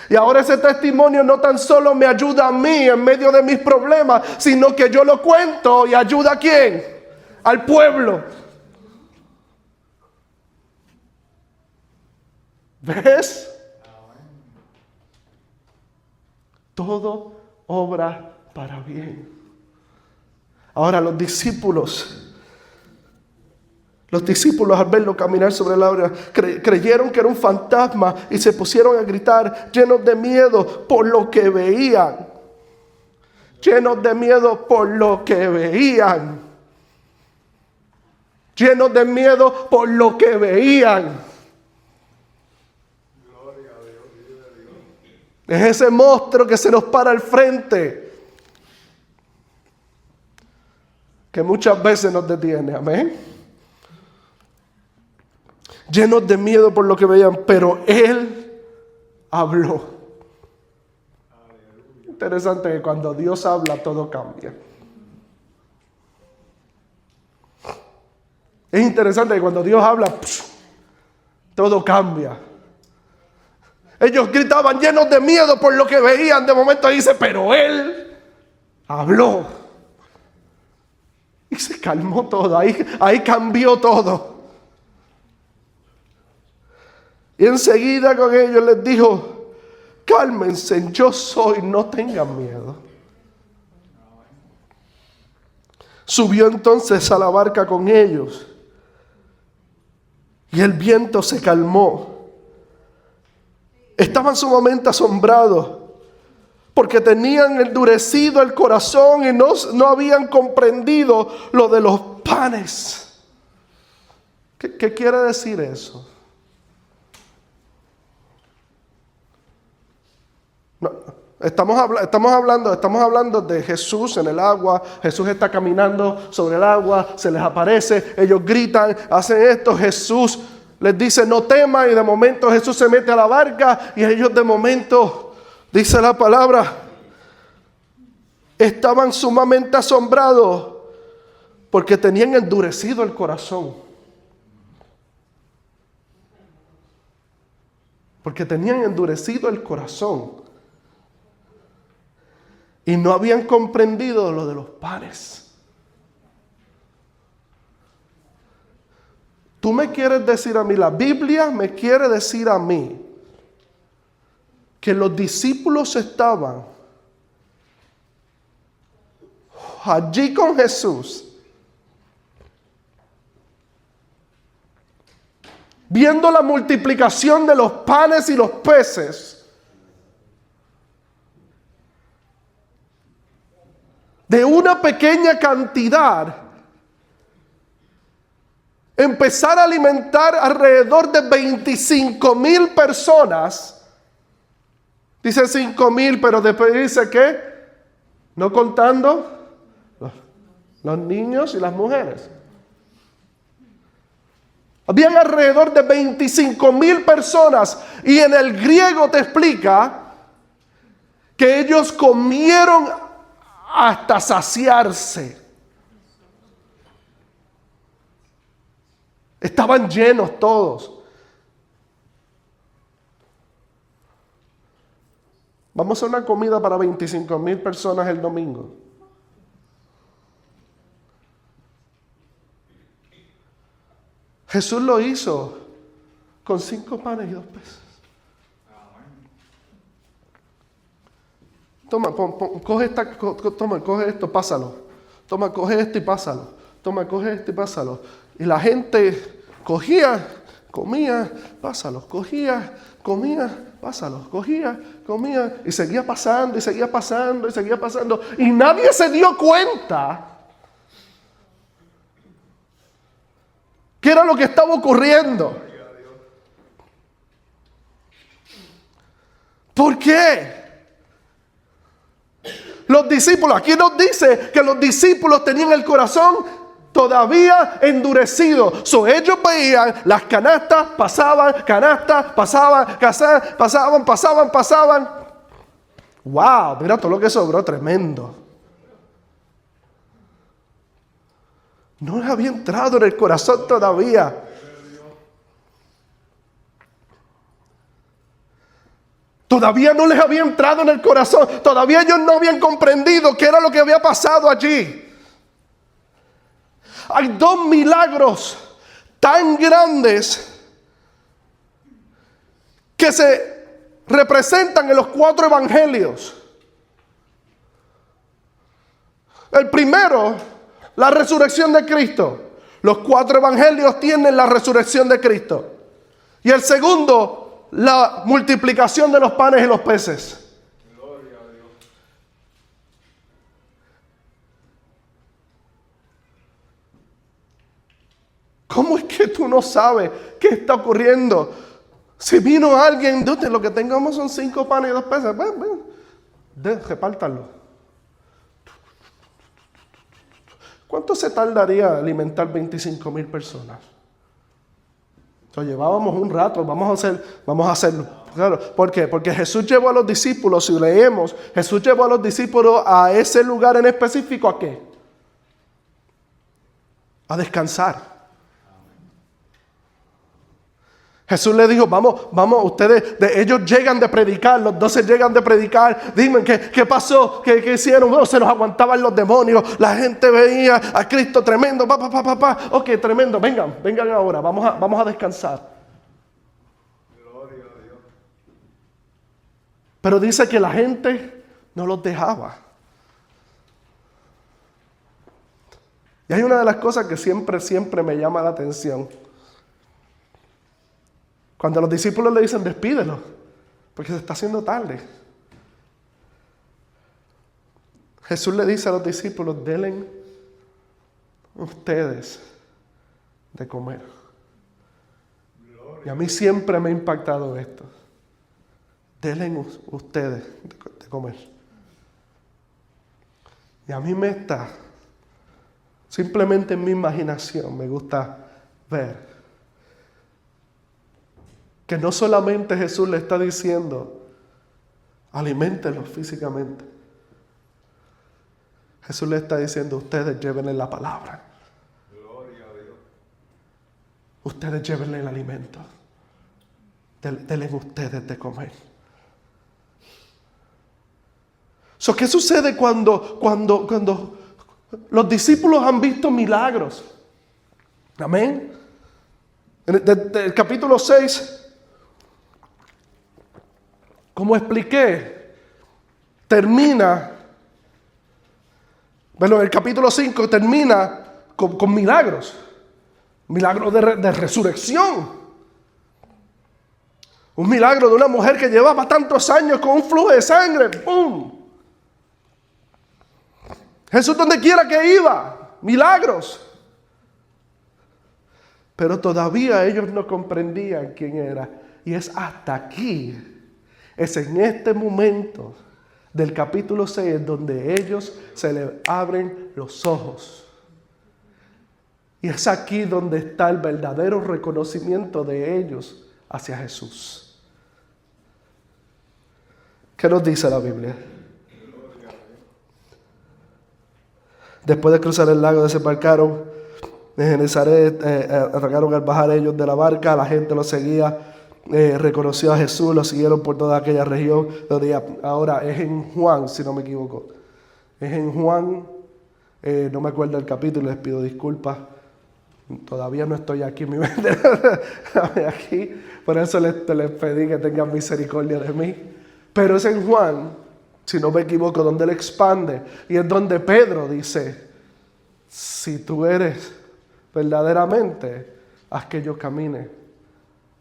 A: Y ahora ese testimonio no tan solo me ayuda a mí en medio de mis problemas, sino que yo lo cuento y ayuda a ¿quién? Al pueblo. ¿Ves? Todo obra para bien. Ahora los discípulos al verlo caminar sobre el agua creyeron que era un fantasma y se pusieron a gritar llenos de miedo por lo que veían. Llenos de miedo por lo que veían. Llenos de miedo por lo que veían.
B: Gloria a Dios. Vive Dios.
A: Es ese monstruo que se nos para al frente, que muchas veces nos detiene. Amén. Llenos de miedo por lo que veían, pero Él habló. Interesante que cuando Dios habla todo cambia. Es interesante que cuando Dios habla todo cambia. Ellos gritaban llenos de miedo por lo que veían. De momento dice, pero Él habló. Y se calmó todo. Ahí cambió todo. Y enseguida con ellos les dijo, cálmense, yo soy, no tengan miedo. Subió entonces a la barca con ellos y el viento se calmó. Estaban sumamente asombrados porque tenían endurecido el corazón y no habían comprendido lo de los panes. ¿Qué quiere decir eso? No, estamos hablando de Jesús en el agua. Jesús está caminando sobre el agua, se les aparece, ellos gritan, hacen esto, Jesús les dice no teman y de momento Jesús se mete a la barca y ellos de momento, dice la palabra, estaban sumamente asombrados porque tenían endurecido el corazón. Porque tenían endurecido el corazón. Y no habían comprendido lo de los panes. Tú me quieres decir a mí, la Biblia me quiere decir a mí, que los discípulos estaban allí con Jesús, viendo la multiplicación de los panes y los peces, de una pequeña cantidad, empezar a alimentar alrededor de 25,000 personas. Dice 5,000, pero después dice que, no contando los niños y las mujeres. Habían alrededor de 25,000 personas y en el griego te explica que ellos comieron hasta saciarse. Estaban llenos todos. Vamos a hacer una comida para 25,000 personas el domingo. Jesús lo hizo con 5 panes y 2 peces. Toma, coge esto, pásalo. Toma, coge esto y pásalo. Toma, coge esto y pásalo. Y la gente cogía, comía, pásalo. Cogía, comía, pásalo. Cogía, comía. Y seguía pasando, y seguía pasando, y seguía pasando. Y nadie se dio cuenta qué era lo que estaba ocurriendo. ¿Por qué? los discípulos, aquí nos dice que los discípulos tenían el corazón todavía endurecido. Ellos veían las canastas, pasaban. Wow, mira todo lo que sobró, tremendo. No les había entrado en el corazón todavía. Todavía no les había entrado en el corazón. Todavía ellos no habían comprendido qué era lo que había pasado allí. Hay 2 milagros tan grandes que se representan en los 4 evangelios. El primero, la resurrección de Cristo. Los 4 evangelios tienen la resurrección de Cristo. Y el segundo, la multiplicación de los panes y los peces.
B: Gloria a Dios.
A: ¿Cómo es que tú no sabes qué está ocurriendo? Si vino alguien, dude, lo que tengamos son 5 panes y 2 peces. Ven, repártanlo. ¿Cuánto se tardaría alimentar 25,000 personas? Llevábamos un rato, vamos a hacerlo. Claro, ¿por qué? Porque Jesús llevó a los discípulos, si leemos, Jesús llevó a los discípulos a ese lugar en específico, ¿a qué? A descansar. Jesús le dijo, vamos, ustedes, ellos llegan de predicar, los 12 llegan de predicar, dime, ¿qué pasó? ¿Qué hicieron? No, se nos aguantaban los demonios, la gente veía a Cristo tremendo, ok, tremendo, vengan ahora, vamos a descansar.
B: Gloria a Dios.
A: Pero dice que la gente no los dejaba. Y hay una de las cosas que siempre me llama la atención. Cuando los discípulos le dicen, despídelo, porque se está haciendo tarde. Jesús le dice a los discípulos, denle ustedes de comer. Y a mí siempre me ha impactado esto. Denle ustedes de comer. Y a mí me está, simplemente en mi imaginación, me gusta ver que no solamente Jesús le está diciendo, aliméntenlos físicamente. Jesús le está diciendo, ustedes llévenle la palabra.
B: Gloria a Dios.
A: Ustedes llévenle el alimento. Denle ustedes de comer. ¿Qué sucede cuando los discípulos han visto milagros? Amén. Desde el capítulo 6, como expliqué, termina, bueno, el capítulo 5 termina con milagros. Milagros de resurrección. Un milagro de una mujer que llevaba tantos años con un flujo de sangre. ¡Pum! Jesús donde quiera que iba, milagros. Pero todavía ellos no comprendían quién era. Y es hasta aquí, es en este momento del capítulo 6 donde ellos se les abren los ojos. Y es aquí donde está el verdadero reconocimiento de ellos hacia Jesús. ¿Qué nos dice la Biblia? Después de cruzar el lago, desembarcaron en Genezaret, arrancaron al bajar ellos de la barca, la gente los seguía, reconoció a Jesús, lo siguieron por toda aquella región. Ahora es en Juan, si no me equivoco. Es en Juan, no me acuerdo el capítulo, les pido disculpas. Todavía no estoy aquí en mi mente, aquí, por eso les pedí que tengan misericordia de mí. Pero es en Juan, si no me equivoco, donde él expande, y es donde Pedro dice, si tú eres verdaderamente, haz que yo camine.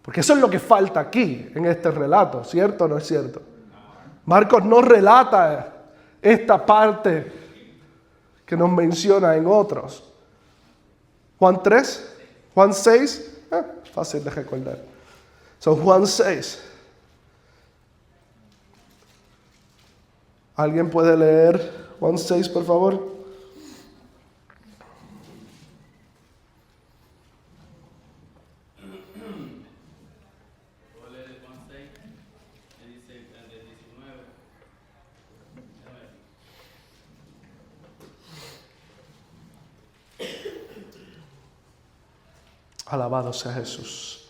A: Porque eso es lo que falta aquí, en este relato, ¿cierto o no es cierto? Marcos no relata esta parte que nos menciona en otros. Juan 3, Juan 6, fácil de recordar. Son Juan 6. ¿Alguien puede leer Juan 6, por favor? Alabado sea Jesús.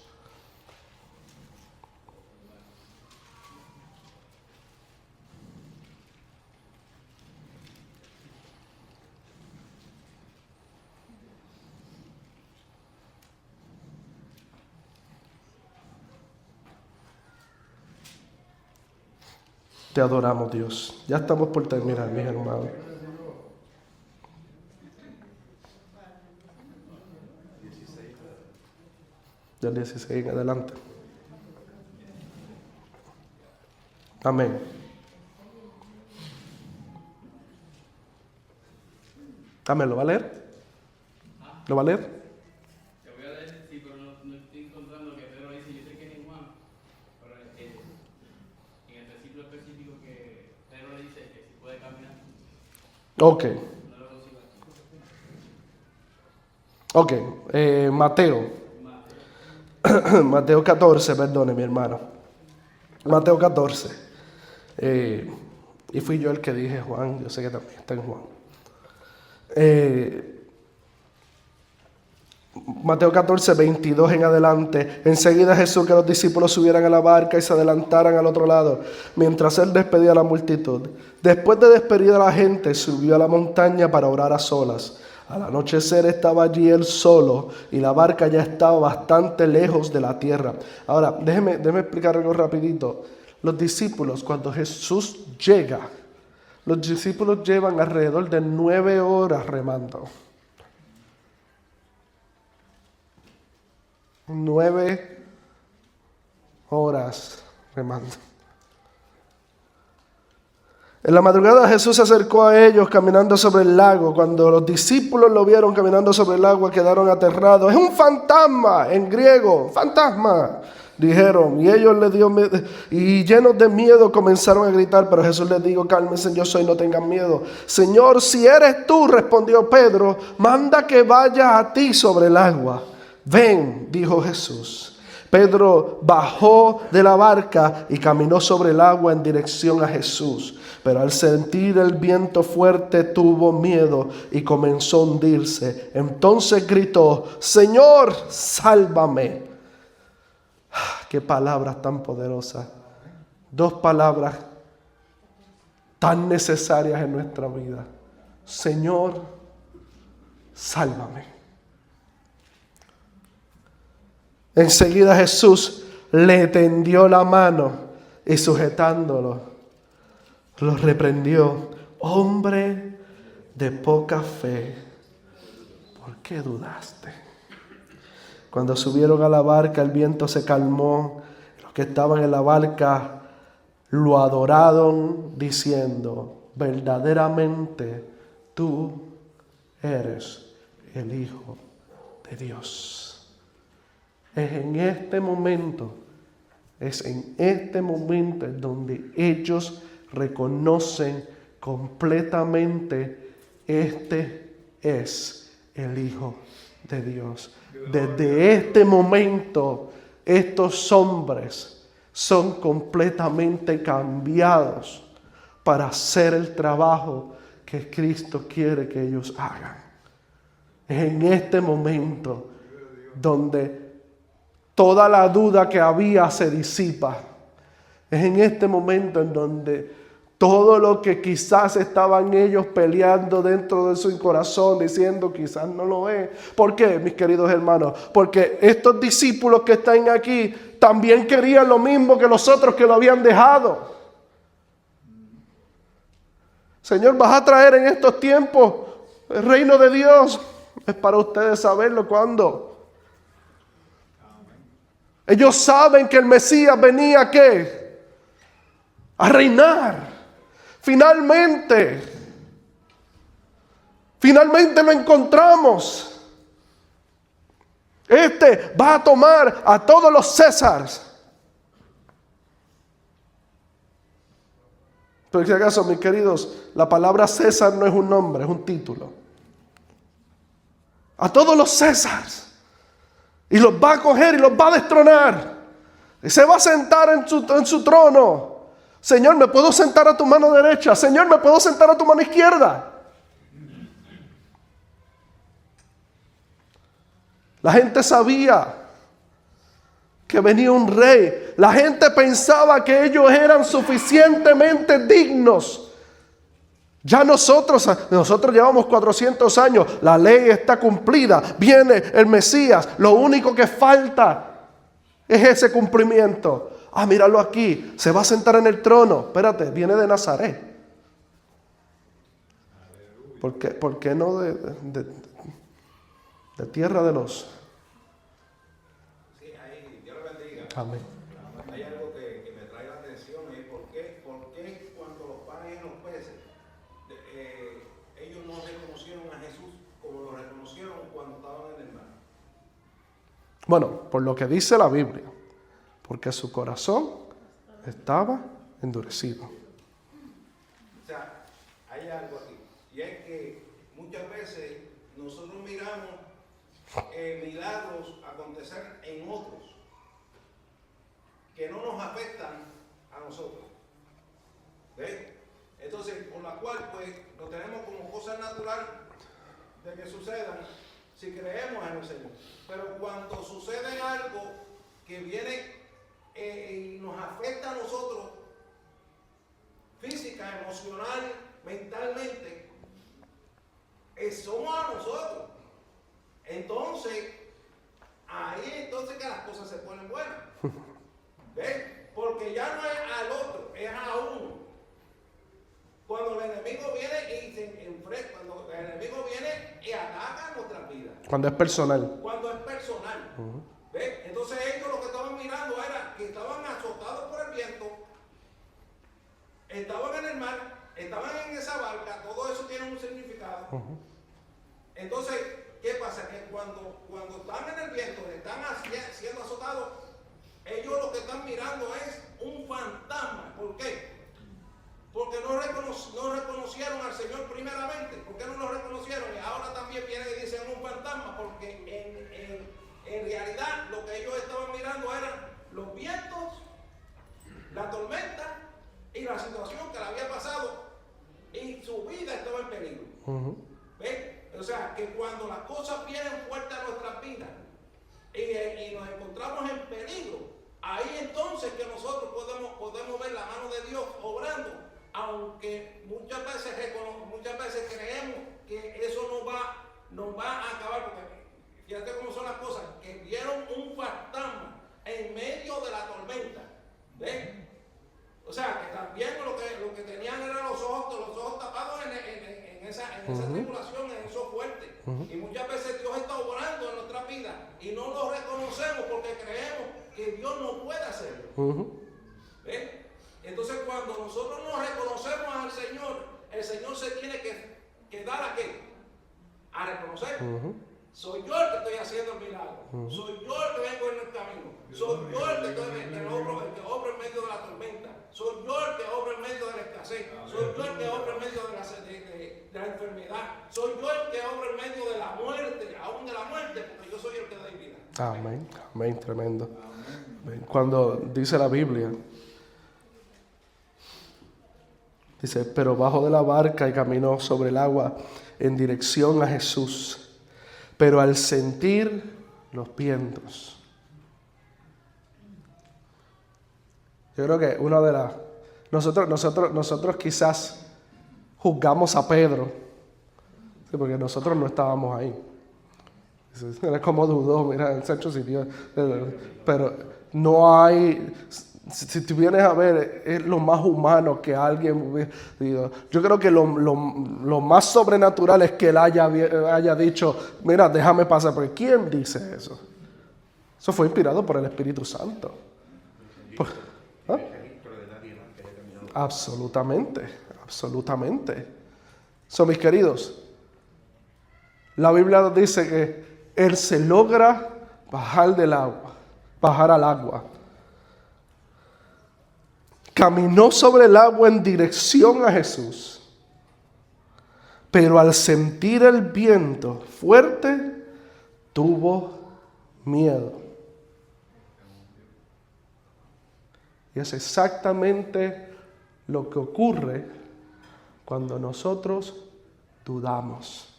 A: Te adoramos, Dios. Ya estamos por terminar, mis hermanos. Del 16 en adelante. Amén. Amén. ¿Lo va a leer? ¿Lo va a leer?
C: Te voy a leer, sí, pero no estoy encontrando que Pedro dice, yo sé que es en Juan, pero en el versículo específico que Pedro le dice que si puede caminar,
A: Ok.
C: no lo consigo aquí.
A: Ok. Mateo. Mateo 14, perdone mi hermano. Mateo 14. Y fui yo el que dije Juan, yo sé que también está en Juan. Mateo 14, 22 en adelante. Enseguida Jesús que los discípulos subieran a la barca y se adelantaran al otro lado, mientras él despedía a la multitud. Después de despedir a la gente, subió a la montaña para orar a solas. Al anochecer estaba allí él solo y la barca ya estaba bastante lejos de la tierra. Ahora, déjeme explicar algo rapidito. Los discípulos, cuando Jesús llega, los discípulos llevan alrededor de 9 horas remando. 9 horas remando. En la madrugada Jesús se acercó a ellos caminando sobre el lago. Cuando los discípulos lo vieron caminando sobre el agua, quedaron aterrados. ¡Es un fantasma! En griego, fantasma, dijeron. Y ellos y llenos de miedo comenzaron a gritar. Pero Jesús les dijo, cálmense, yo soy, no tengan miedo. Señor, si eres tú, respondió Pedro, manda que vaya a ti sobre el agua. Ven, dijo Jesús. Pedro bajó de la barca y caminó sobre el agua en dirección a Jesús. Pero al sentir el viento fuerte tuvo miedo y comenzó a hundirse. Entonces gritó, Señor, sálvame. Qué palabras tan poderosas. 2 palabras tan necesarias en nuestra vida. Señor, sálvame. Enseguida Jesús le tendió la mano y sujetándolo, lo reprendió. Hombre de poca fe, ¿por qué dudaste? Cuando subieron a la barca, el viento se calmó. Los que estaban en la barca lo adoraron diciendo, verdaderamente tú eres el Hijo de Dios. Es en este momento en donde ellos reconocen completamente, este es el Hijo de Dios. Desde este momento, estos hombres son completamente cambiados para hacer el trabajo que Cristo quiere que ellos hagan. Es en este momento donde toda la duda que había se disipa. Es en este momento en donde todo lo que quizás estaban ellos peleando dentro de su corazón, diciendo quizás no lo es. ¿Por qué, mis queridos hermanos? Porque estos discípulos que están aquí también querían lo mismo que los otros que lo habían dejado. Señor, vas a traer en estos tiempos el reino de Dios. Es para ustedes saberlo cuándo. Ellos saben que el Mesías venía ¿a qué? A reinar. Finalmente lo encontramos. Este va a tomar a todos los Césares. Por si acaso, mis queridos, la palabra César no es un nombre, es un título. A todos los Césares. Y los va a coger y los va a destronar. Y se va a sentar en su trono. Señor, ¿me puedo sentar a tu mano derecha? Señor, ¿me puedo sentar a tu mano izquierda? La gente sabía que venía un rey. La gente pensaba que ellos eran suficientemente dignos. Ya nosotros llevamos 400 años. La ley está cumplida. Viene el Mesías. Lo único que falta es ese cumplimiento. Ah, míralo aquí. Se va a sentar en el trono. Espérate, viene de Nazaret. ¿Por qué no de tierra de los...
D: Sí, ahí, Dios lo bendiga.
A: Amén.
D: Hay algo que me trae la atención, es por qué cuando los panes y los peces, ellos no reconocieron a Jesús como lo reconocieron cuando estaban en el mar.
A: Bueno, por lo que dice la Biblia, porque su corazón estaba endurecido.
D: O sea, hay algo aquí, y es que muchas veces nosotros miramos milagros acontecer en otros que no nos afectan a nosotros. ¿Ves? Entonces, por la cual pues lo tenemos como cosa natural de que sucedan si creemos en el Señor. Pero cuando sucede algo que viene y nos afecta a nosotros, física, emocional, mentalmente, somos a nosotros. Entonces, ahí entonces que las cosas se ponen buenas. ¿Ves? Porque ya no es al otro, es a uno. Cuando el enemigo viene y se enfrenta, cuando el enemigo viene y ataca nuestras vidas.
A: Cuando es personal.
D: Cuando es personal. ¿Ves? Entonces ellos lo que estaban mirando era que estaban azotados por el viento, estaban en el mar, estaban en esa barca, todo eso tiene un significado. Entonces, ¿qué pasa? Que cuando están en el viento, están siendo azotados, ellos lo que están mirando es un fantasma. ¿Por qué? Porque no reconocieron al Señor primeramente. ¿Por qué no lo reconocieron? Y ahora también vienen y dicen un fantasma, porque en realidad lo que ellos estaban mirando eran los vientos, la tormenta y la situación que le había pasado, y su vida estaba en peligro. ¿Ven? O sea, que cuando las cosas vienen fuertes a nuestras vidas y nos encontramos en peligro, ahí entonces que nosotros podemos ver la mano de Dios obrando, aunque muchas veces creemos que eso nos va a acabar, porque fíjate cómo son las cosas, que vieron un fantasma en medio de la tormenta. ¿Ven? O sea, que también lo que tenían eran los ojos tapados en esa tribulación, en esos fuertes. Y muchas veces Dios está obrando en nuestra vida y no lo reconocemos porque creemos que Dios no puede hacerlo. ¿Ven? Entonces, cuando nosotros no reconocemos al Señor, el Señor se tiene que dar a qué? A reconocer. Soy yo el que estoy haciendo el milagro. Soy yo el que vengo en el camino. Soy yo el que obra en medio de la tormenta. Soy yo el que obra en medio de la escasez. Soy yo el que obra en medio de la enfermedad. Soy yo el que obra en medio de la muerte, aún de la muerte, porque yo soy el que da vida.
A: Amén, amén, tremendo. Amén. Cuando dice la Biblia, dice, pero bajó de la barca y caminó sobre el agua en dirección a Jesús. Pero al sentir los vientos, yo creo que una de las... Nosotros quizás juzgamos a Pedro, ¿sí? Porque nosotros no estábamos ahí. Era como dudó, mira, Sancho si Dios... Pero no hay... Si tú vienes a ver, es lo más humano que alguien... Yo creo que lo más sobrenatural es que él haya dicho, mira, déjame pasar. Porque ¿quién dice eso? Eso fue inspirado por el Espíritu Santo. ¿Ah? Absolutamente, absolutamente. Mis queridos, la Biblia dice que él se logra bajar al agua. caminó sobre el agua en dirección a Jesús, pero al sentir el viento fuerte, tuvo miedo. Y es exactamente lo que ocurre cuando nosotros dudamos.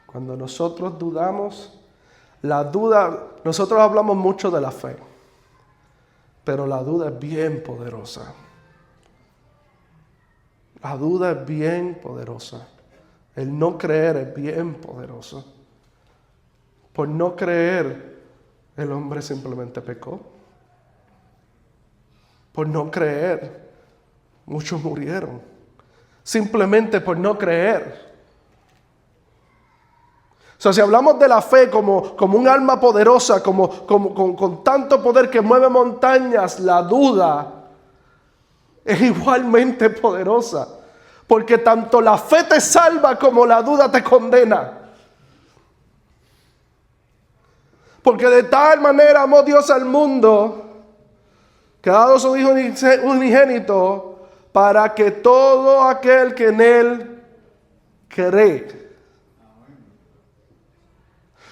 A: Cuando nosotros dudamos, la duda, nosotros hablamos mucho de la fe, pero la duda es bien poderosa. La duda es bien poderosa. El no creer es bien poderoso. Por no creer, el hombre simplemente pecó. Por no creer, muchos murieron. Simplemente por no creer. O sea, si hablamos de la fe como un alma poderosa, con tanto poder que mueve montañas, la duda es igualmente poderosa. Porque tanto la fe te salva como la duda te condena. Porque de tal manera amó Dios al mundo, que ha dado su Hijo unigénito, para que todo aquel que en Él cree.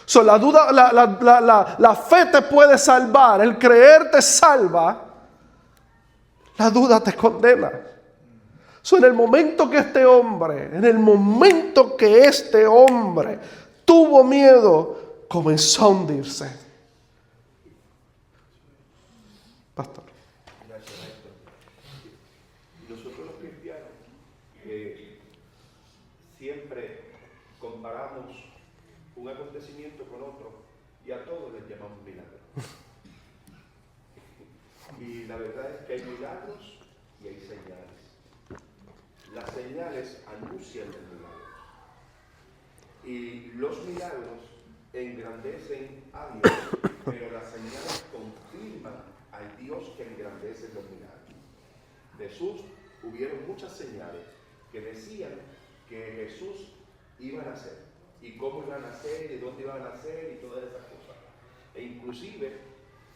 A: So, la duda, la fe te puede salvar, el creer te salva, la duda te condena. So, en el momento que este hombre tuvo miedo, comenzó a hundirse. Pastor.
E: Gracias, Héctor. Nosotros los cristianos siempre comparamos un acontecimiento con otro y a todos les llamamos milagros. Y la verdad es que hay milagros y hay señales. Las señales anuncian el milagro. Y los milagros engrandecen a Dios, pero las señales confirman al Dios que engrandece los milagros. Jesús, hubieron muchas señales que decían que Jesús iba a nacer, y cómo iba a nacer, y dónde iba a nacer, y todas esas cosas. E inclusive,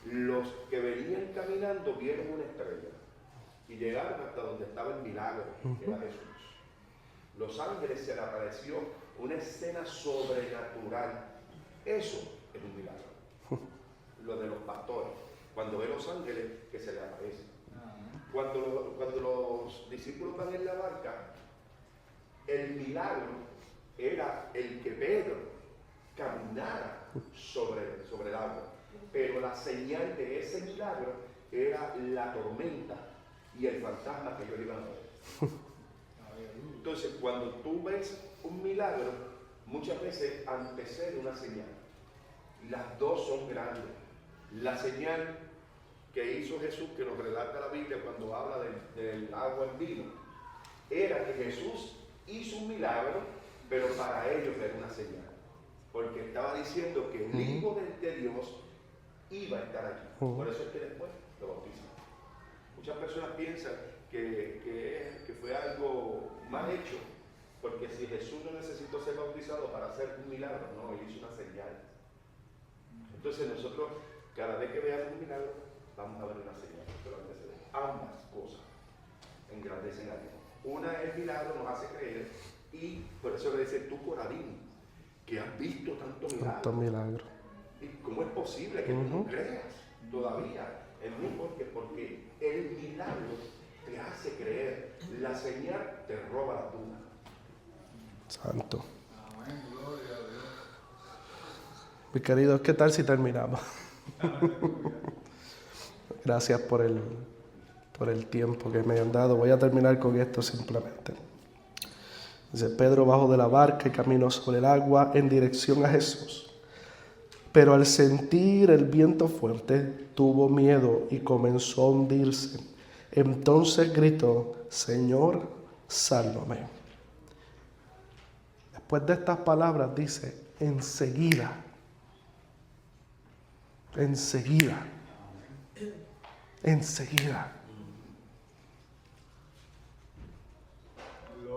E: los que venían caminando vieron una estrella, y llegaron hasta donde estaba el milagro, que era Jesús. Los ángeles se le apareció una escena sobrenatural. Eso es un milagro. Lo de los pastores, cuando ven los ángeles que se le aparecen. Cuando los discípulos van en la barca, el milagro era el que Pedro caminara sobre el agua. Pero la señal de ese milagro era la tormenta y el fantasma que ellos iban a ver. Entonces, cuando tú ves un milagro, muchas veces antecede una señal. Las dos son grandes. La señal que hizo Jesús, que nos relata la Biblia cuando habla del agua en vino, era que Jesús hizo un milagro, pero para ellos era una señal. Porque estaba diciendo que el Hijo de Dios iba a estar allí. Por eso es que después lo bautizan. Muchas personas piensan que fue algo mal hecho, porque si Jesús no necesitó ser bautizado para hacer un milagro, no, él hizo una señal. Entonces nosotros, cada vez que veamos un milagro, vamos a ver una señal. Pero ambas cosas engrandecen a Dios. Una es el milagro, nos hace creer, y por eso le dice tú, Coradín, que has visto tanto milagro. ¿Y cómo es posible que tú no creas todavía? Es muy porque el milagro te hace creer, la señal te roba la duda.
A: Santo.
B: Amén, gloria a Dios.
A: Mi querido, ¿qué tal si terminamos? Gracias por el tiempo que me han dado. Voy a terminar con esto simplemente. Dice, Pedro bajó de la barca y caminó sobre el agua en dirección a Jesús. Pero al sentir el viento fuerte, tuvo miedo y comenzó a hundirse. Entonces gritó, Señor, sálvame. Después de estas palabras dice, enseguida.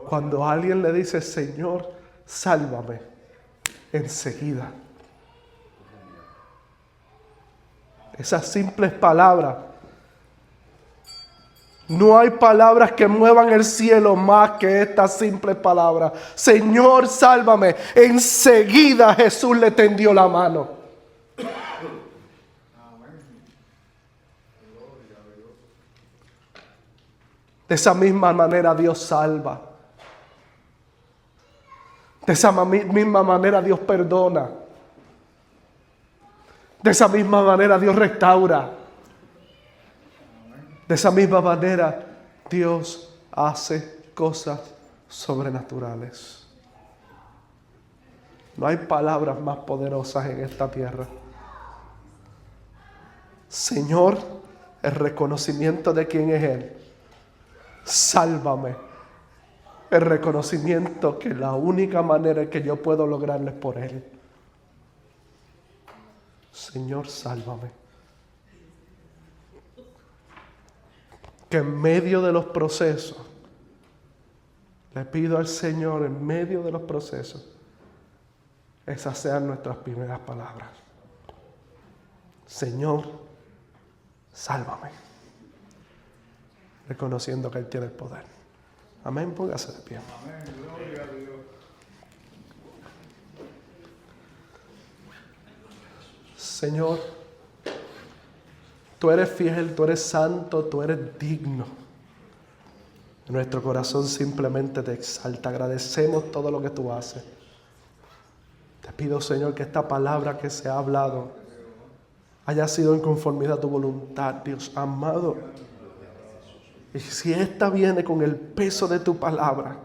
A: Cuando alguien le dice, Señor, sálvame, enseguida. Esas simples palabras No hay palabras que muevan el cielo más que esta simple palabra: Señor, sálvame. Enseguida Jesús le tendió la mano. De esa misma manera Dios salva. De esa misma manera Dios perdona. De esa misma manera Dios restaura. De esa misma manera Dios hace cosas sobrenaturales. No hay palabras más poderosas en esta tierra. Señor, el reconocimiento de quién es Él. Sálvame. El reconocimiento que la única manera en que yo puedo lograrlo es por Él. Señor, sálvame. Que en medio de los procesos, le pido al Señor, en medio de los procesos, esas sean nuestras primeras palabras. Señor, sálvame. Reconociendo que Él tiene el poder. Amén, póngase de pie.
B: Amén, gloria a Dios.
A: Señor, Tú eres fiel, Tú eres santo, Tú eres digno. Nuestro corazón simplemente te exalta. Agradecemos todo lo que Tú haces. Te pido, Señor, que esta palabra que se ha hablado haya sido en conformidad a Tu voluntad, Dios amado. Y si esta viene con el peso de Tu palabra,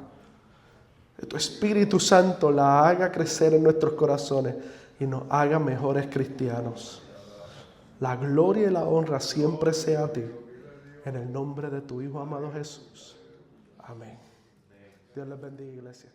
A: que Tu Espíritu Santo la haga crecer en nuestros corazones y nos haga mejores cristianos. La gloria y la honra siempre sea a Ti. En el nombre de Tu Hijo amado Jesús. Amén. Dios les bendiga, iglesia.